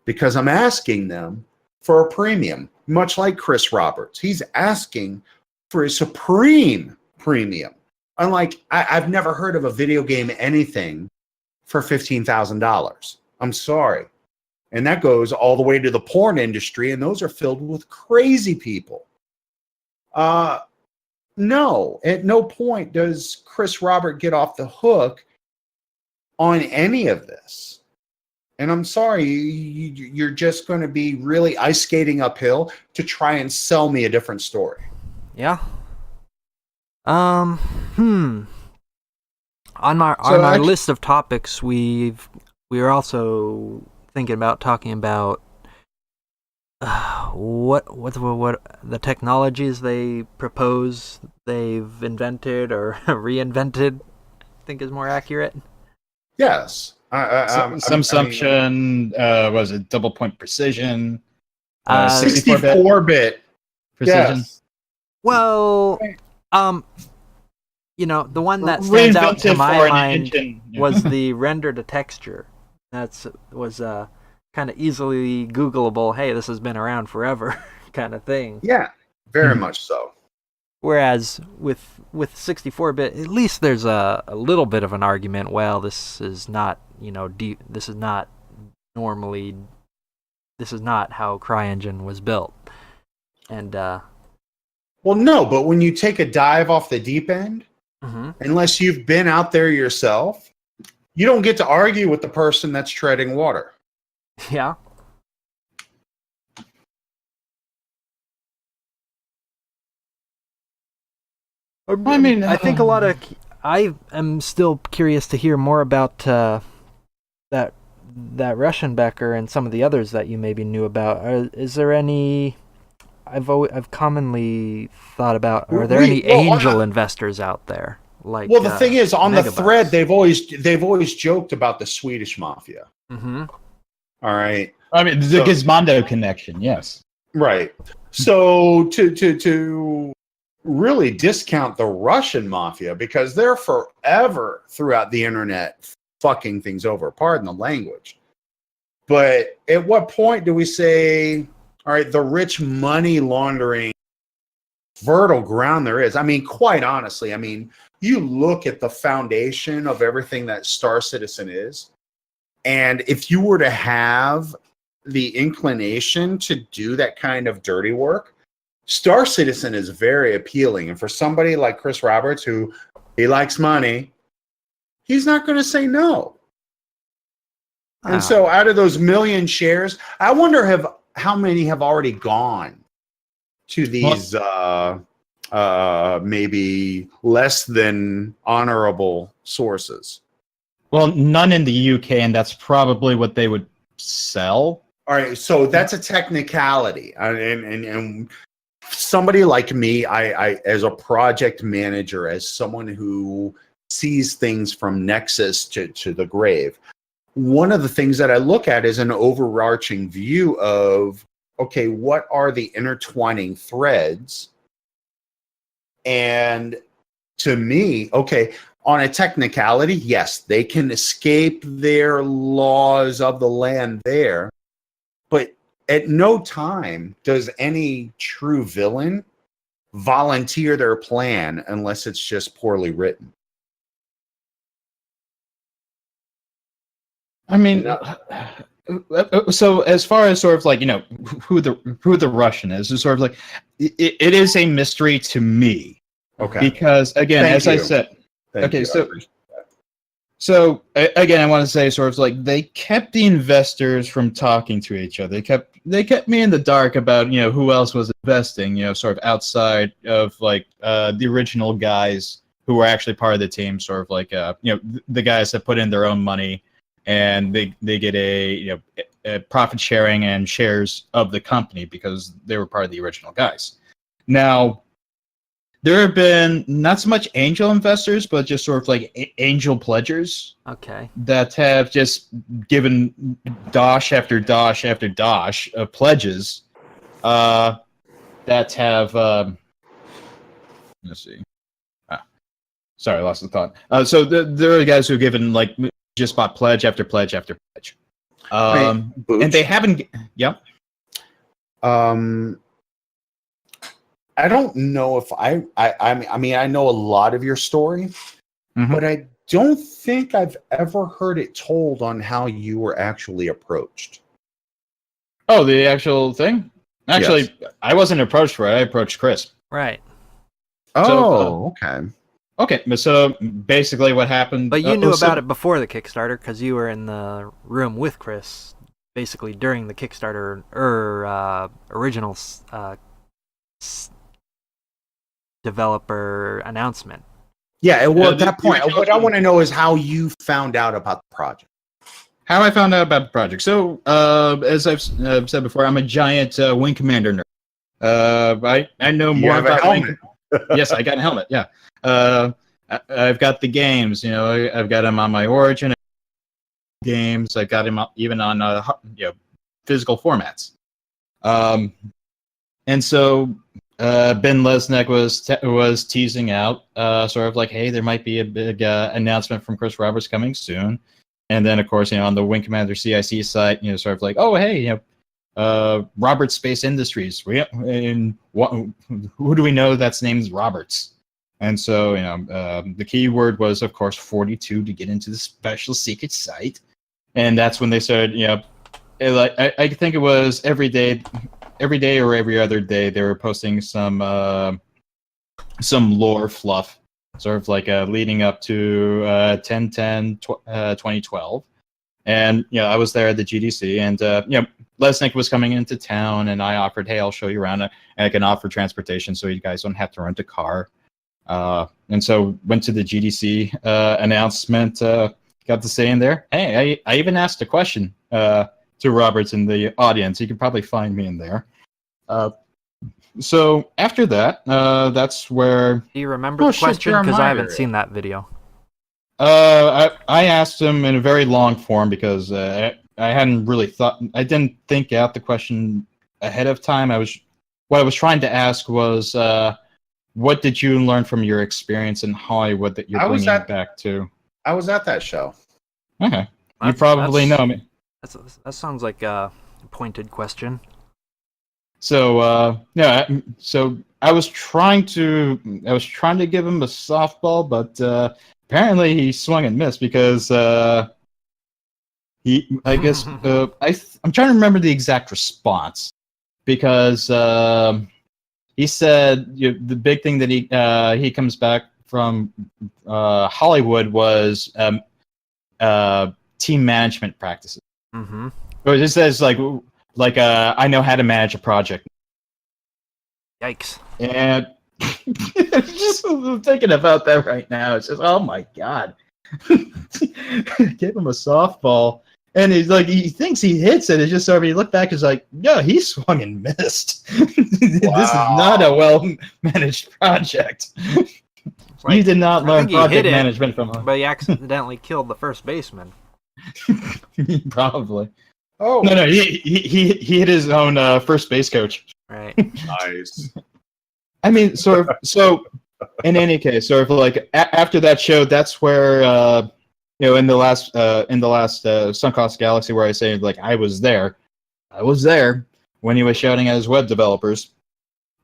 because I'm asking them for a premium, much like Chris Roberts. He's asking for a supreme premium. Unlike, I've never heard of a video game anything for $15,000. I'm sorry. And that goes all the way to the porn industry, and those are filled with crazy people. No, at no point does Chris Robert get off the hook on any of this. And I'm sorry, you're just going to be really ice skating uphill to try and sell me a different story. Yeah. On our list of topics, we are also thinking about talking about what the technologies they propose they've invented or reinvented. I think is more accurate. Yes. Assumption, was it double point precision? 64-bit precision. Yes. Well, you know, the one that stands out to my mind was the render to texture. Was kind of easily Googleable. Hey, this has been around forever, kind of thing. Yeah, very much so. Whereas with 64-bit, at least there's a little bit of an argument. Well, this is not, you know, this is not how CryEngine was built. And well, no, but when you take a dive off the deep end, unless you've been out there yourself, you don't get to argue with the person that's treading water. yeah. I mean, I think I am still curious to hear more about that Russian-Becker and some of the others that you maybe knew about. Is there any? I've commonly thought about. Are there any angel investors out there? Like, well, the thing is, on the Megabytes? thread, they've always joked about the Swedish mafia. Mm-hmm. All right, I mean, the Gizmondo connection, yes. right. So to really discount the Russian mafia, because they're forever throughout the internet fucking things over. Pardon the language. But at what point do we say, all right, the rich money laundering fertile ground there is? I mean, quite honestly, I mean, you look at the foundation of everything that Star Citizen is, and if you were to have the inclination to do that kind of dirty work, Star Citizen is very appealing. And for somebody like Chris Roberts, who he likes money, he's not going to say no. And so out of those million shares, I wonder how many have already gone to these maybe less than honorable sources. Well, none in the UK, and that's probably what they would sell. All right, so that's a technicality. And somebody like me, I as a project manager, as someone who sees things from nexus to the grave, one of the things that I look at is an overarching view of, okay, what are the intertwining threads? And to me, okay, on a technicality, yes, they can escape their laws of the land there, but at no time does any true villain volunteer their plan unless it's just poorly written. I mean, so as far as sort of like, you know, who the Russian is sort of like, it is a mystery to me. Okay. Because again, Thank as you. I said, Thank you. so again, I want to say sort of like they kept the investors from talking to each other. They kept they kept me in the dark about who else was investing, sort of outside of like the original guys who were actually part of the team, sort of like the guys that put in their own money, and they get a profit sharing and shares of the company because they were part of the original guys. Now, there have been not so much angel investors, but just sort of like angel pledgers. Okay. That have just given dosh after dosh after dosh of pledges. That have. Let's see. Sorry, I lost the thought. So there are guys who have given like just bought pledge after pledge after pledge. And they haven't. Yep. I don't know if I mean, I know a lot of your story, but I don't think I've ever heard it told on how you were actually approached. Oh, the actual thing? Actually, Yes. I wasn't approached for it. I approached Chris. Right. Oh, okay. Okay, so basically what happened... But you knew about it before the Kickstarter because you were in the room with Chris, basically during the Kickstarter original developer announcement. Yeah, well, at that point, what I want to know is how you found out about the project. How I found out about the project. So, as I've said before, I'm a giant Wing Commander nerd. I know more about Wing. Yes, I got a helmet. Yeah, I've got the games. I've got them on my Origin games. I've got them even on physical formats. And so Ben Lesnick was teasing out sort of like, hey, there might be a big announcement from Chris Roberts coming soon. And then, of course, on the Wing Commander CIC site, sort of like, oh, hey, Roberts Space Industries. Who do we know that's named Roberts? And so, the key word was, of course, 42 to get into the special secret site. And that's when they started, I think it was every day or every other day, they were posting some lore fluff, sort of like leading up to 10/10/2012. And I was there at the GDC, and Lesnick was coming into town, and I offered, hey, I'll show you around, and I can offer transportation so you guys don't have to rent a car. And so went to the GDC announcement, got to say in there, hey, I even asked a question to Roberts in the audience. You could probably find me in there. So after that, that's where... Do you remember the question? Because I haven't seen that video. I asked him in a very long form because I hadn't really thought... I didn't think out the question ahead of time. What I was trying to ask was, what did you learn from your experience in Hollywood that you're bringing back to? I was at that show. Okay. You probably know me. That sounds like a pointed question. So so I was trying to give him a softball, but apparently he swung and missed because I'm trying to remember the exact response because he said the big thing that he comes back from Hollywood was team management practices. Mm-hmm. Or it says like I know how to manage a project. Yikes! And just thinking about that right now, it's just, oh my god! Give him a softball, and he's like, he thinks he hits it. It's just sort of, you look back, it's like, yeah, he swung and missed. This is not a well managed project. Like, you did not learn project management from him. But he accidentally killed the first baseman. Probably. Oh no! He hit his own first base coach. Right. Nice. I mean, sort of. So, in any case, sort of like after that show, that's where in the last Suncoast Galaxy, where I say like I was there when he was shouting at his web developers,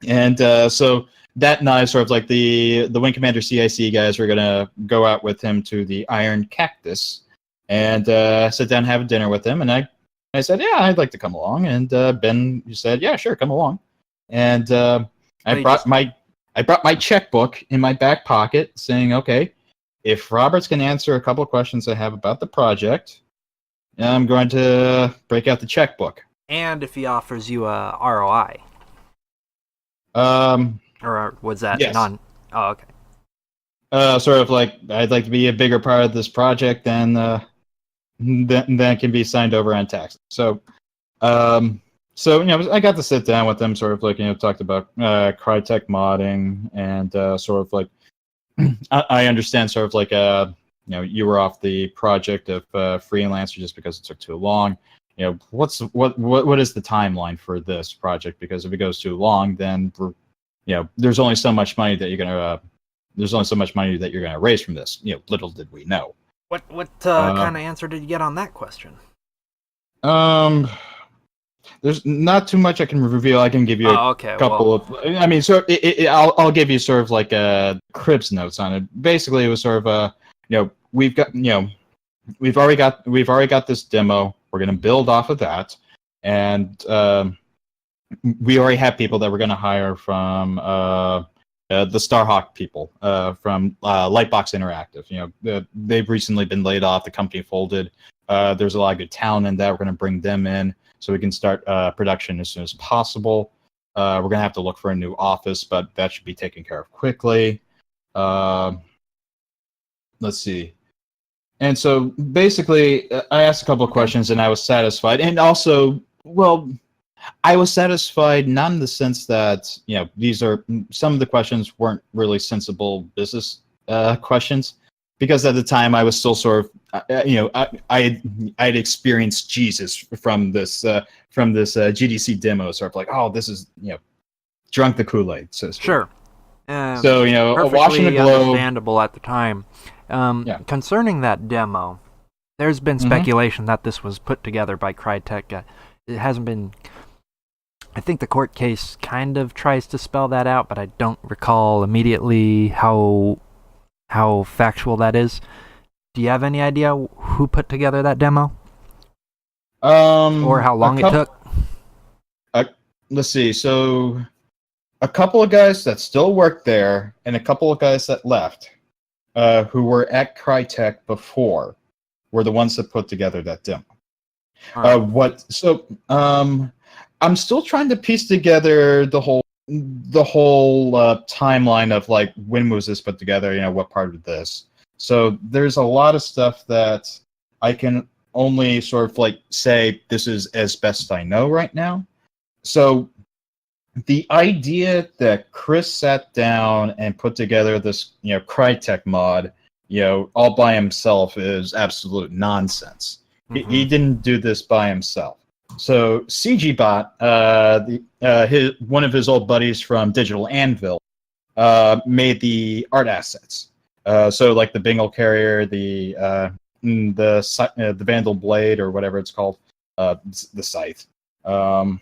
and so that night, sort of like the Wing Commander CIC guys were gonna go out with him to the Iron Cactus and sit down and have a dinner with him, and I said, yeah, I'd like to come along. And Ben said, yeah, sure, come along. And I brought my checkbook in my back pocket saying, okay, if Roberts can answer a couple of questions I have about the project, I'm going to break out the checkbook. And if he offers you a ROI, or was that Yes. non? Oh, okay. Sort of like I'd like to be a bigger part of this project than that can be signed over on tax. So, I got to sit down with them, sort of like talked about Crytek modding and sort of like I understand sort of like you were off the project of freelancer just because it took too long. What is the timeline for this project? Because if it goes too long, then there's only so much money that you're gonna raise from this. Little did we know. What kind of answer did you get on that question? There's not too much I can reveal. I can give you a couple of. I mean, so I'll give you sort of like Cribs notes on it. Basically, it was sort of we've already got this demo. We're going to build off of that, and we already have people that we're going to hire from the Starhawk people from Lightbox Interactive. They've recently been laid off. The company folded. There's a lot of good talent in that. We're going to bring them in so we can start production as soon as possible. We're going to have to look for a new office, but that should be taken care of quickly. Let's see. And so basically, I asked a couple of questions and I was satisfied. And also, I was satisfied not in the sense that, these are some of the questions weren't really sensible business questions, because at the time I was still sort of, I had experienced Jesus from this GDC demo, sort of like, oh, this is, drunk the Kool-Aid. So sure. So, watching the perfectly globe. understandable at the time. Concerning that demo, there's been speculation that this was put together by Crytek. It hasn't been. I think the court case kind of tries to spell that out, but I don't recall immediately how factual that is. Do you have any idea who put together that demo? Or how long it took? Let's see. So, a couple of guys that still work there, and a couple of guys that left, who were at Crytek before, were the ones that put together that demo. Right. I'm still trying to piece together the whole timeline of like when was this put together, what part of this. So there's a lot of stuff that I can only sort of like say this is as best I know right now. So the idea that Chris sat down and put together this Crytek mod all by himself is absolute nonsense. He didn't do this by himself. So CGBot, one of his old buddies from Digital Anvil, made the art assets. So like the Bengal Carrier, the Vandal Blade, or whatever it's called, the Scythe, the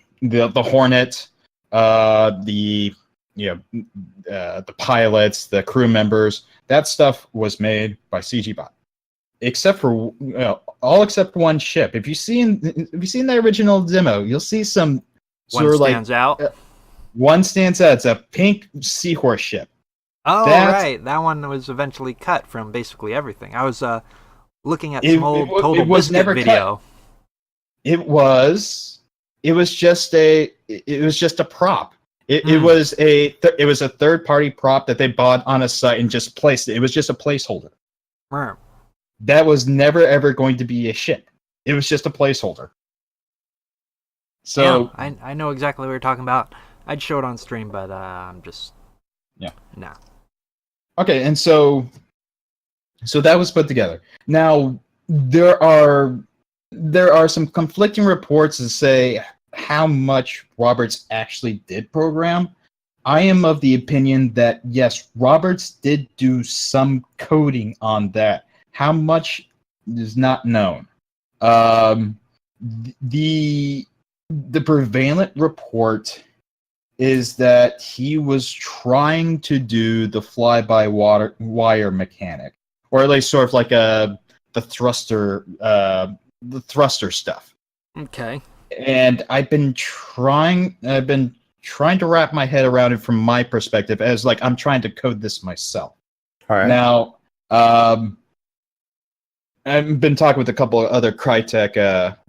Hornet, the pilots, the crew members. That stuff was made by CGBot. Except for all except one ship. If you've seen the original demo, you'll see some one stands out. One stands out. It's a pink seahorse ship. Oh, right. That one was eventually cut from basically everything. I was looking at some old Total Biscuit video. Cut. It was just a prop. It was a third-party prop that they bought on a site and just placed it. It was just a placeholder. Right. That was never ever going to be a ship. It was just a placeholder. So yeah, I know exactly what you're talking about. I'd show it on stream, but I'm just no. Okay, and so that was put together. Now there are some conflicting reports that say how much Roberts actually did program. I am of the opinion that yes, Roberts did do some coding on that. How much is not known. The prevalent report is that he was trying to do the fly-by-wire mechanic, or at least sort of like the thruster stuff. Okay. And I've been trying to wrap my head around it from my perspective, as like I'm trying to code this myself. All right. Now, I've been talking with a couple of other Crytek,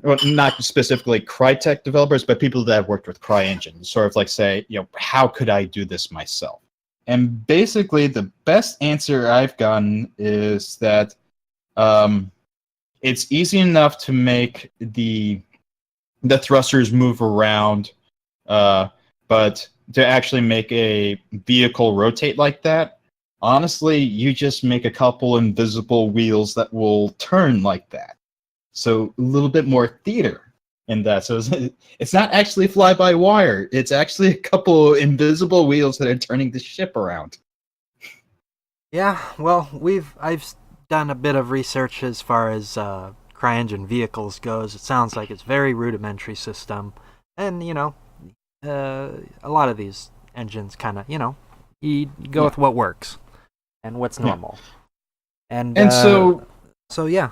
well, not specifically Crytek developers, but people that have worked with CryEngine, sort of like say, how could I do this myself? And basically, the best answer I've gotten is that it's easy enough to make the thrusters move around, but to actually make a vehicle rotate like that, honestly, you just make a couple invisible wheels that will turn like that. So a little bit more theater in that. So it's not actually fly-by-wire. It's actually a couple invisible wheels that are turning the ship around. Yeah, well, I've done a bit of research as far as CryEngine vehicles goes. It sounds like it's very rudimentary system, and a lot of these engines kind of you go with what works and what's normal, and so yeah.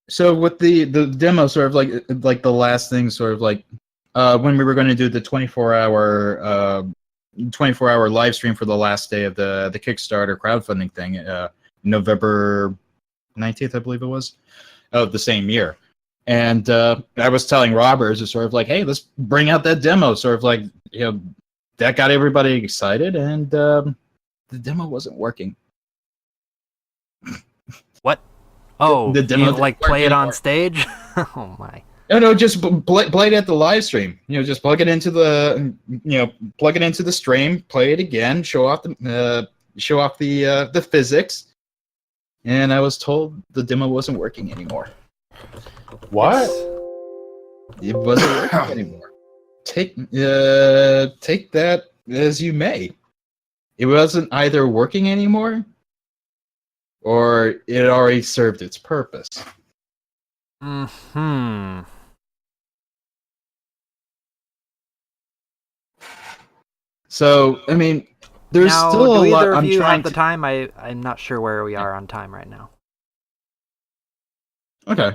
So with the demo, sort of like the last thing, sort of like when we were going to do the 24-hour live stream for the last day of the Kickstarter crowdfunding thing, November 19th, I believe it was, of the same year. And I was telling Robert, it's sort of like, hey, let's bring out that demo. Sort of like, that got everybody excited, and the demo wasn't working. What? Oh, the demo you like play it on stage? Oh my. No, just play it at the live stream. Just plug it into the stream, play it again, show off the physics. And I was told the demo wasn't working anymore. What? It wasn't working anymore. Take that as you may. It wasn't either working anymore, or it already served its purpose. Hmm. So, I mean, there's now, still a do lot. either of I'm you trying have the to. time? I'm not sure where we are on time right now. Okay.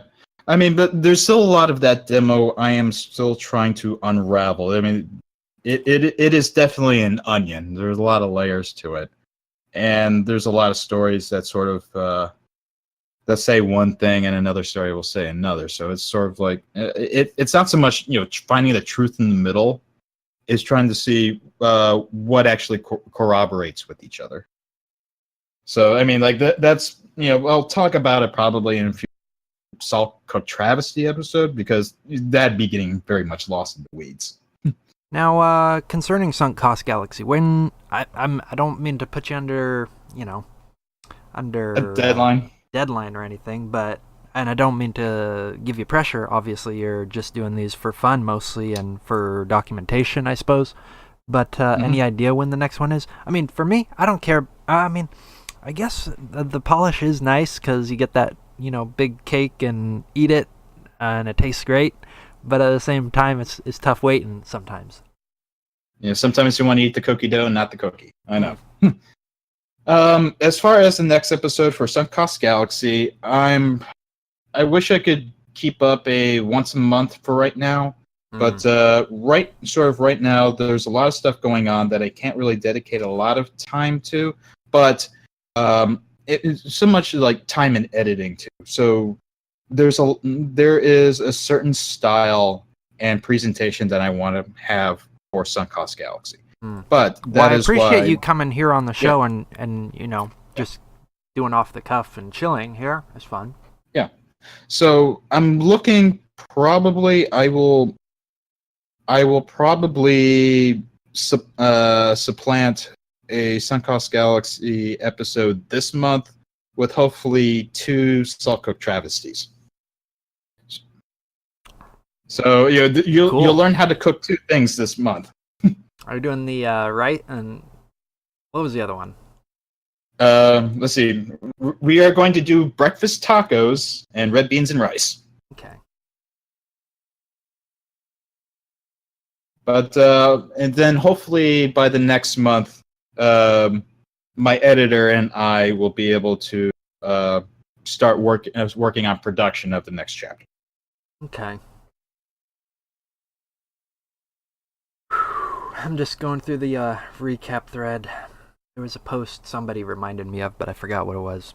I mean, but there's still a lot of that demo I am still trying to unravel. I mean, it is definitely an onion. There's a lot of layers to it. And there's a lot of stories that sort of that say one thing and another story will say another. So it's sort of like it's not so much finding the truth in the middle. It's trying to see what actually corroborates with each other. So I mean, like that's I'll talk about it probably in a few Salt Cook Travesty episode, because that'd be getting very much lost in the weeds. Now, concerning Sunk Cost Galaxy, when I don't mean to put you under A deadline. Deadline or anything, and I don't mean to give you pressure. Obviously, you're just doing these for fun mostly and for documentation, I suppose. But any idea when the next one is? I mean, for me, I don't care. I mean, I guess the polish is nice because you get that big cake and eat it, and it tastes great. But at the same time, it's tough waiting sometimes. Yeah, sometimes you want to eat the cookie dough, not the cookie. I know. As far as the next episode for Sunk Cost Galaxy, I wish I could keep up a once a month for right now, but right now there's a lot of stuff going on that I can't really dedicate a lot of time to. But it's so much like time in editing too. So there is a certain style and presentation that I want to have for Sunk Cost Galaxy. But that is I appreciate why you coming here on the show and just doing off the cuff and chilling here. It's fun. Yeah. So I'm looking. Probably I will probably supplant a Sunk Cost Galaxy episode this month with hopefully 2 Salt Cook Travesties. So you'll learn how to cook 2 things this month. Are you doing the right? And what was the other one? Let's see. We are going to do breakfast tacos and red beans and rice. Okay. But and then hopefully by the next month, my editor and I will be able to start working on production of the next chapter. Okay. I'm just going through the recap thread. There was a post somebody reminded me of, but I forgot what it was.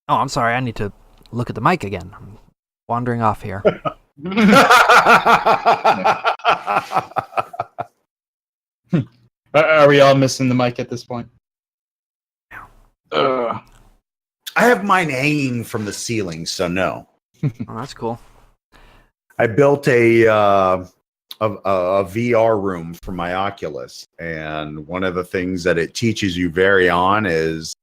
Oh, I'm sorry. I need to look at the mic again. I'm wandering off here. Are we all missing the mic at this point? I have mine hanging from the ceiling, so no. Oh, that's cool. I built a VR room for my Oculus, and one of the things that it teaches you very early on is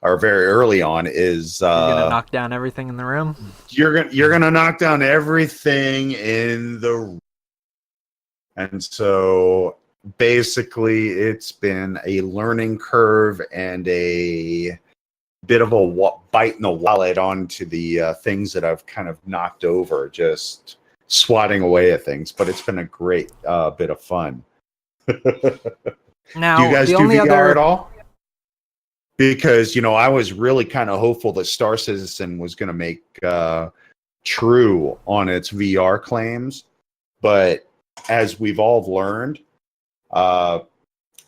You're gonna knock down everything in the room. you're gonna knock down everything in the room. And so basically it's been a learning curve and a bit of a bite in the wallet onto the things that I've kind of knocked over, just swatting away at things. But it's been a great bit of fun. Now, do you guys the do only VR other at all? Because, I was really kind of hopeful that Star Citizen was going to make true on its VR claims. But as we've all learned,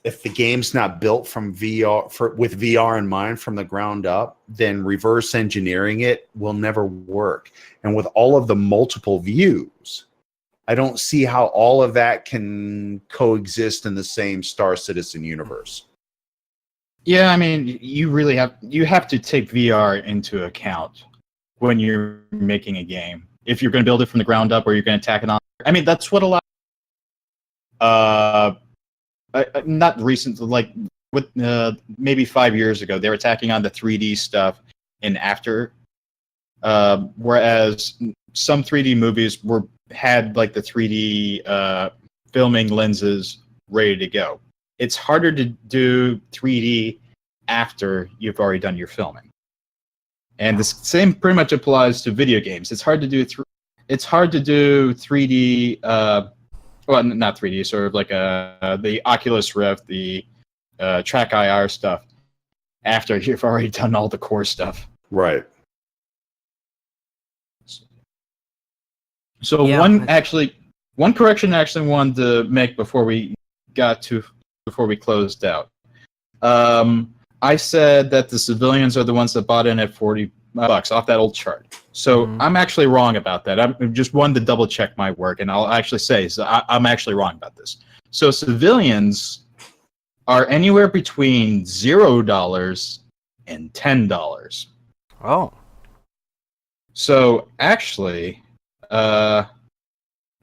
if the game's not built from with VR in mind from the ground up, then reverse engineering it will never work. And with all of the multiple views, I don't see how all of that can coexist in the same Star Citizen universe. Yeah, I mean, you have to take VR into account when you're making a game. If you're going to build it from the ground up or you're going to tack it on. I mean, that's what a lot not recent, like with maybe 5 years ago, they were tacking on the 3D stuff in After, whereas some 3D movies had like the 3D filming lenses ready to go. It's harder to do 3D after you've already done your filming, and the same pretty much applies to video games. It's hard to do 3D. Well, not 3D, sort of like the Oculus Rift, the Track IR stuff, after you've already done all the core stuff. Right. So Yeah, one correction I actually wanted to make before we closed out. I said that the civilians are the ones that bought in at $40 off that old chart. So I'm actually wrong about that. I'm just wanted to double check my work, and I'll actually say I'm actually wrong about this. So civilians are anywhere between $0 and $10. Oh. So actually, we're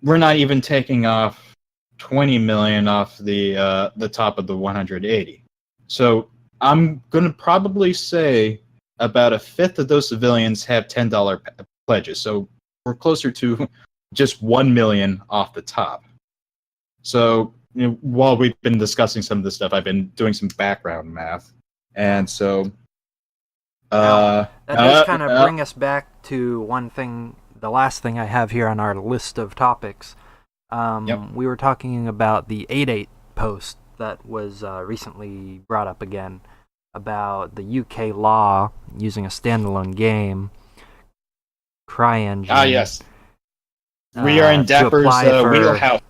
not even taking off 20 million off the top of the 180. So I'm going to probably say about a fifth of those civilians have $10 pledges. So we're closer to just 1 million off the top. So while we've been discussing some of this stuff, I've been doing some background math. And so That does kind of bring us back to one thing, the last thing I have here on our list of topics. We were talking about the 8.8 post that was recently brought up again about the UK law using a standalone game, CryEngine. Ah, yes. We are in Dapper's wheelhouse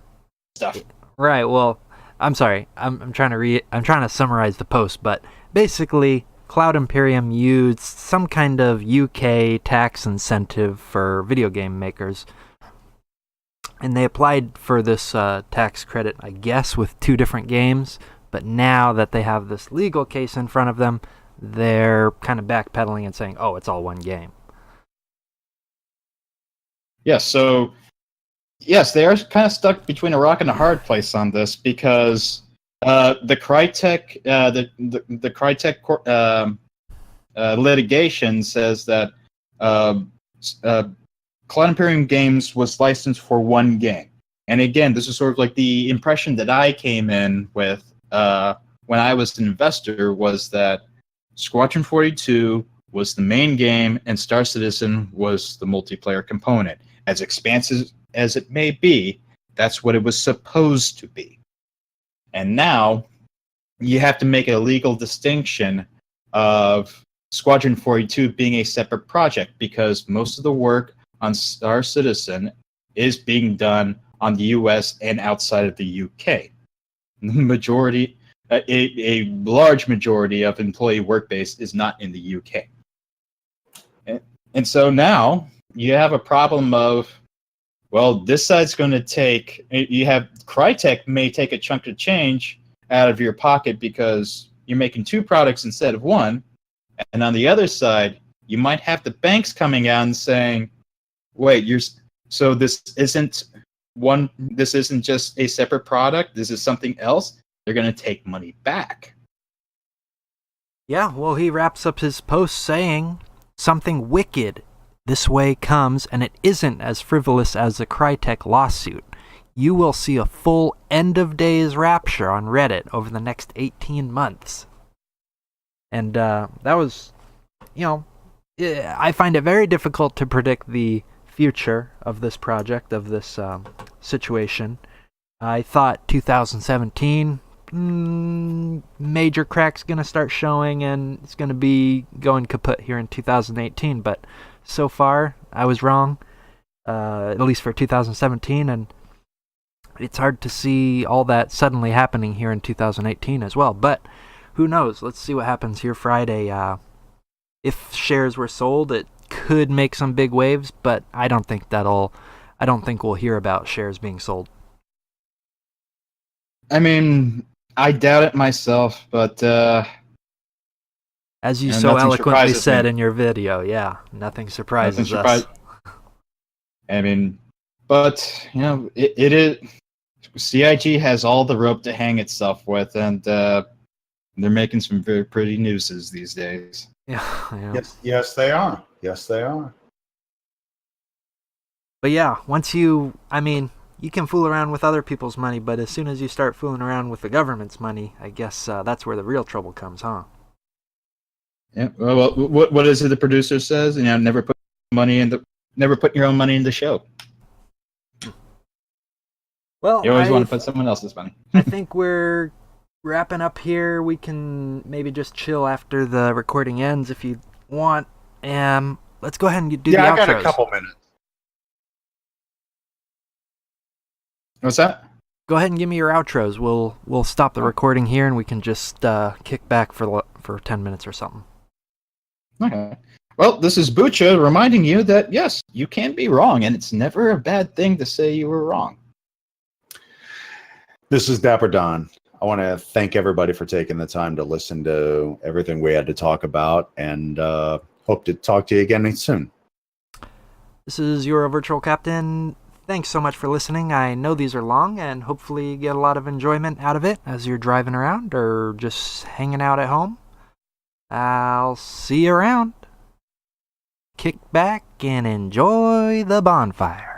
stuff. Right. Well, I'm sorry. I'm trying to summarize the post, but basically, Cloud Imperium used some kind of UK tax incentive for video game makers, and they applied for this tax credit, I guess, with 2 different games. But now that they have this legal case in front of them, they're kind of backpedaling and saying, "Oh, it's all one game." Yes. So, yes, they are kind of stuck between a rock and a hard place on this because the Crytek, the Crytek litigation says that Cloud Imperium Games was licensed for 1 game, and again, this is sort of like the impression that I came in with when I was an investor was that Squadron 42 was the main game and Star Citizen was the multiplayer component. As expansive as it may be, that's what it was supposed to be. And now you have to make a legal distinction of Squadron 42 being a separate project because most of the work on Star Citizen is being done on the US and outside of the UK. The majority, a large majority of employee work base is not in the UK. And so now you have a problem of, well, this side's going to take, you have Crytek may take a chunk of change out of your pocket because you're making two products instead of one. And on the other side, you might have the banks coming out and saying, wait, so this isn't just a separate product. This is something else. They're going to take money back. Yeah, well, he wraps up his post saying, something wicked this way comes, and it isn't as frivolous as the Crytek lawsuit. You will see a full end of days rapture on Reddit over the next 18 months. And that was, I find it very difficult to predict the future of this project, of this situation. I thought 2017, major cracks going to start showing, and it's going to be going kaput here in 2018, but so far I was wrong, at least for 2017, and it's hard to see all that suddenly happening here in 2018 as well, but who knows? Let's see what happens here Friday. If shares were sold, it could make some big waves, but I don't think we'll hear about shares being sold. I mean, I doubt it myself, but as you so eloquently said in your video, yeah, nothing surprises us. I mean, but it is. CIG has all the rope to hang itself with, and they're making some very pretty nooses these days. Yeah. Yes, they are. Yes, they are. But yeah, you can fool around with other people's money, but as soon as you start fooling around with the government's money, I guess that's where the real trouble comes, huh? Yeah. Well, what is it the producer says? Never put your own money in the show. Well, you always want to put someone else's money. I think we're wrapping up here. We can maybe just chill after the recording ends if you want. Let's go ahead and do the outros. Yeah, I got a couple minutes. What's that? Go ahead and give me your outros. We'll stop the recording here, and we can just kick back for 10 minutes or something. Okay. Well, this is Bootcha reminding you that, yes, you can be wrong, and it's never a bad thing to say you were wrong. This is Dapper Don. I want to thank everybody for taking the time to listen to everything we had to talk about, and hope to talk to you again soon. This is your virtual captain. Thanks so much for listening. I know these are long, and hopefully you get a lot of enjoyment out of it as you're driving around or just hanging out at home. I'll see you around. Kick back and enjoy the bonfire.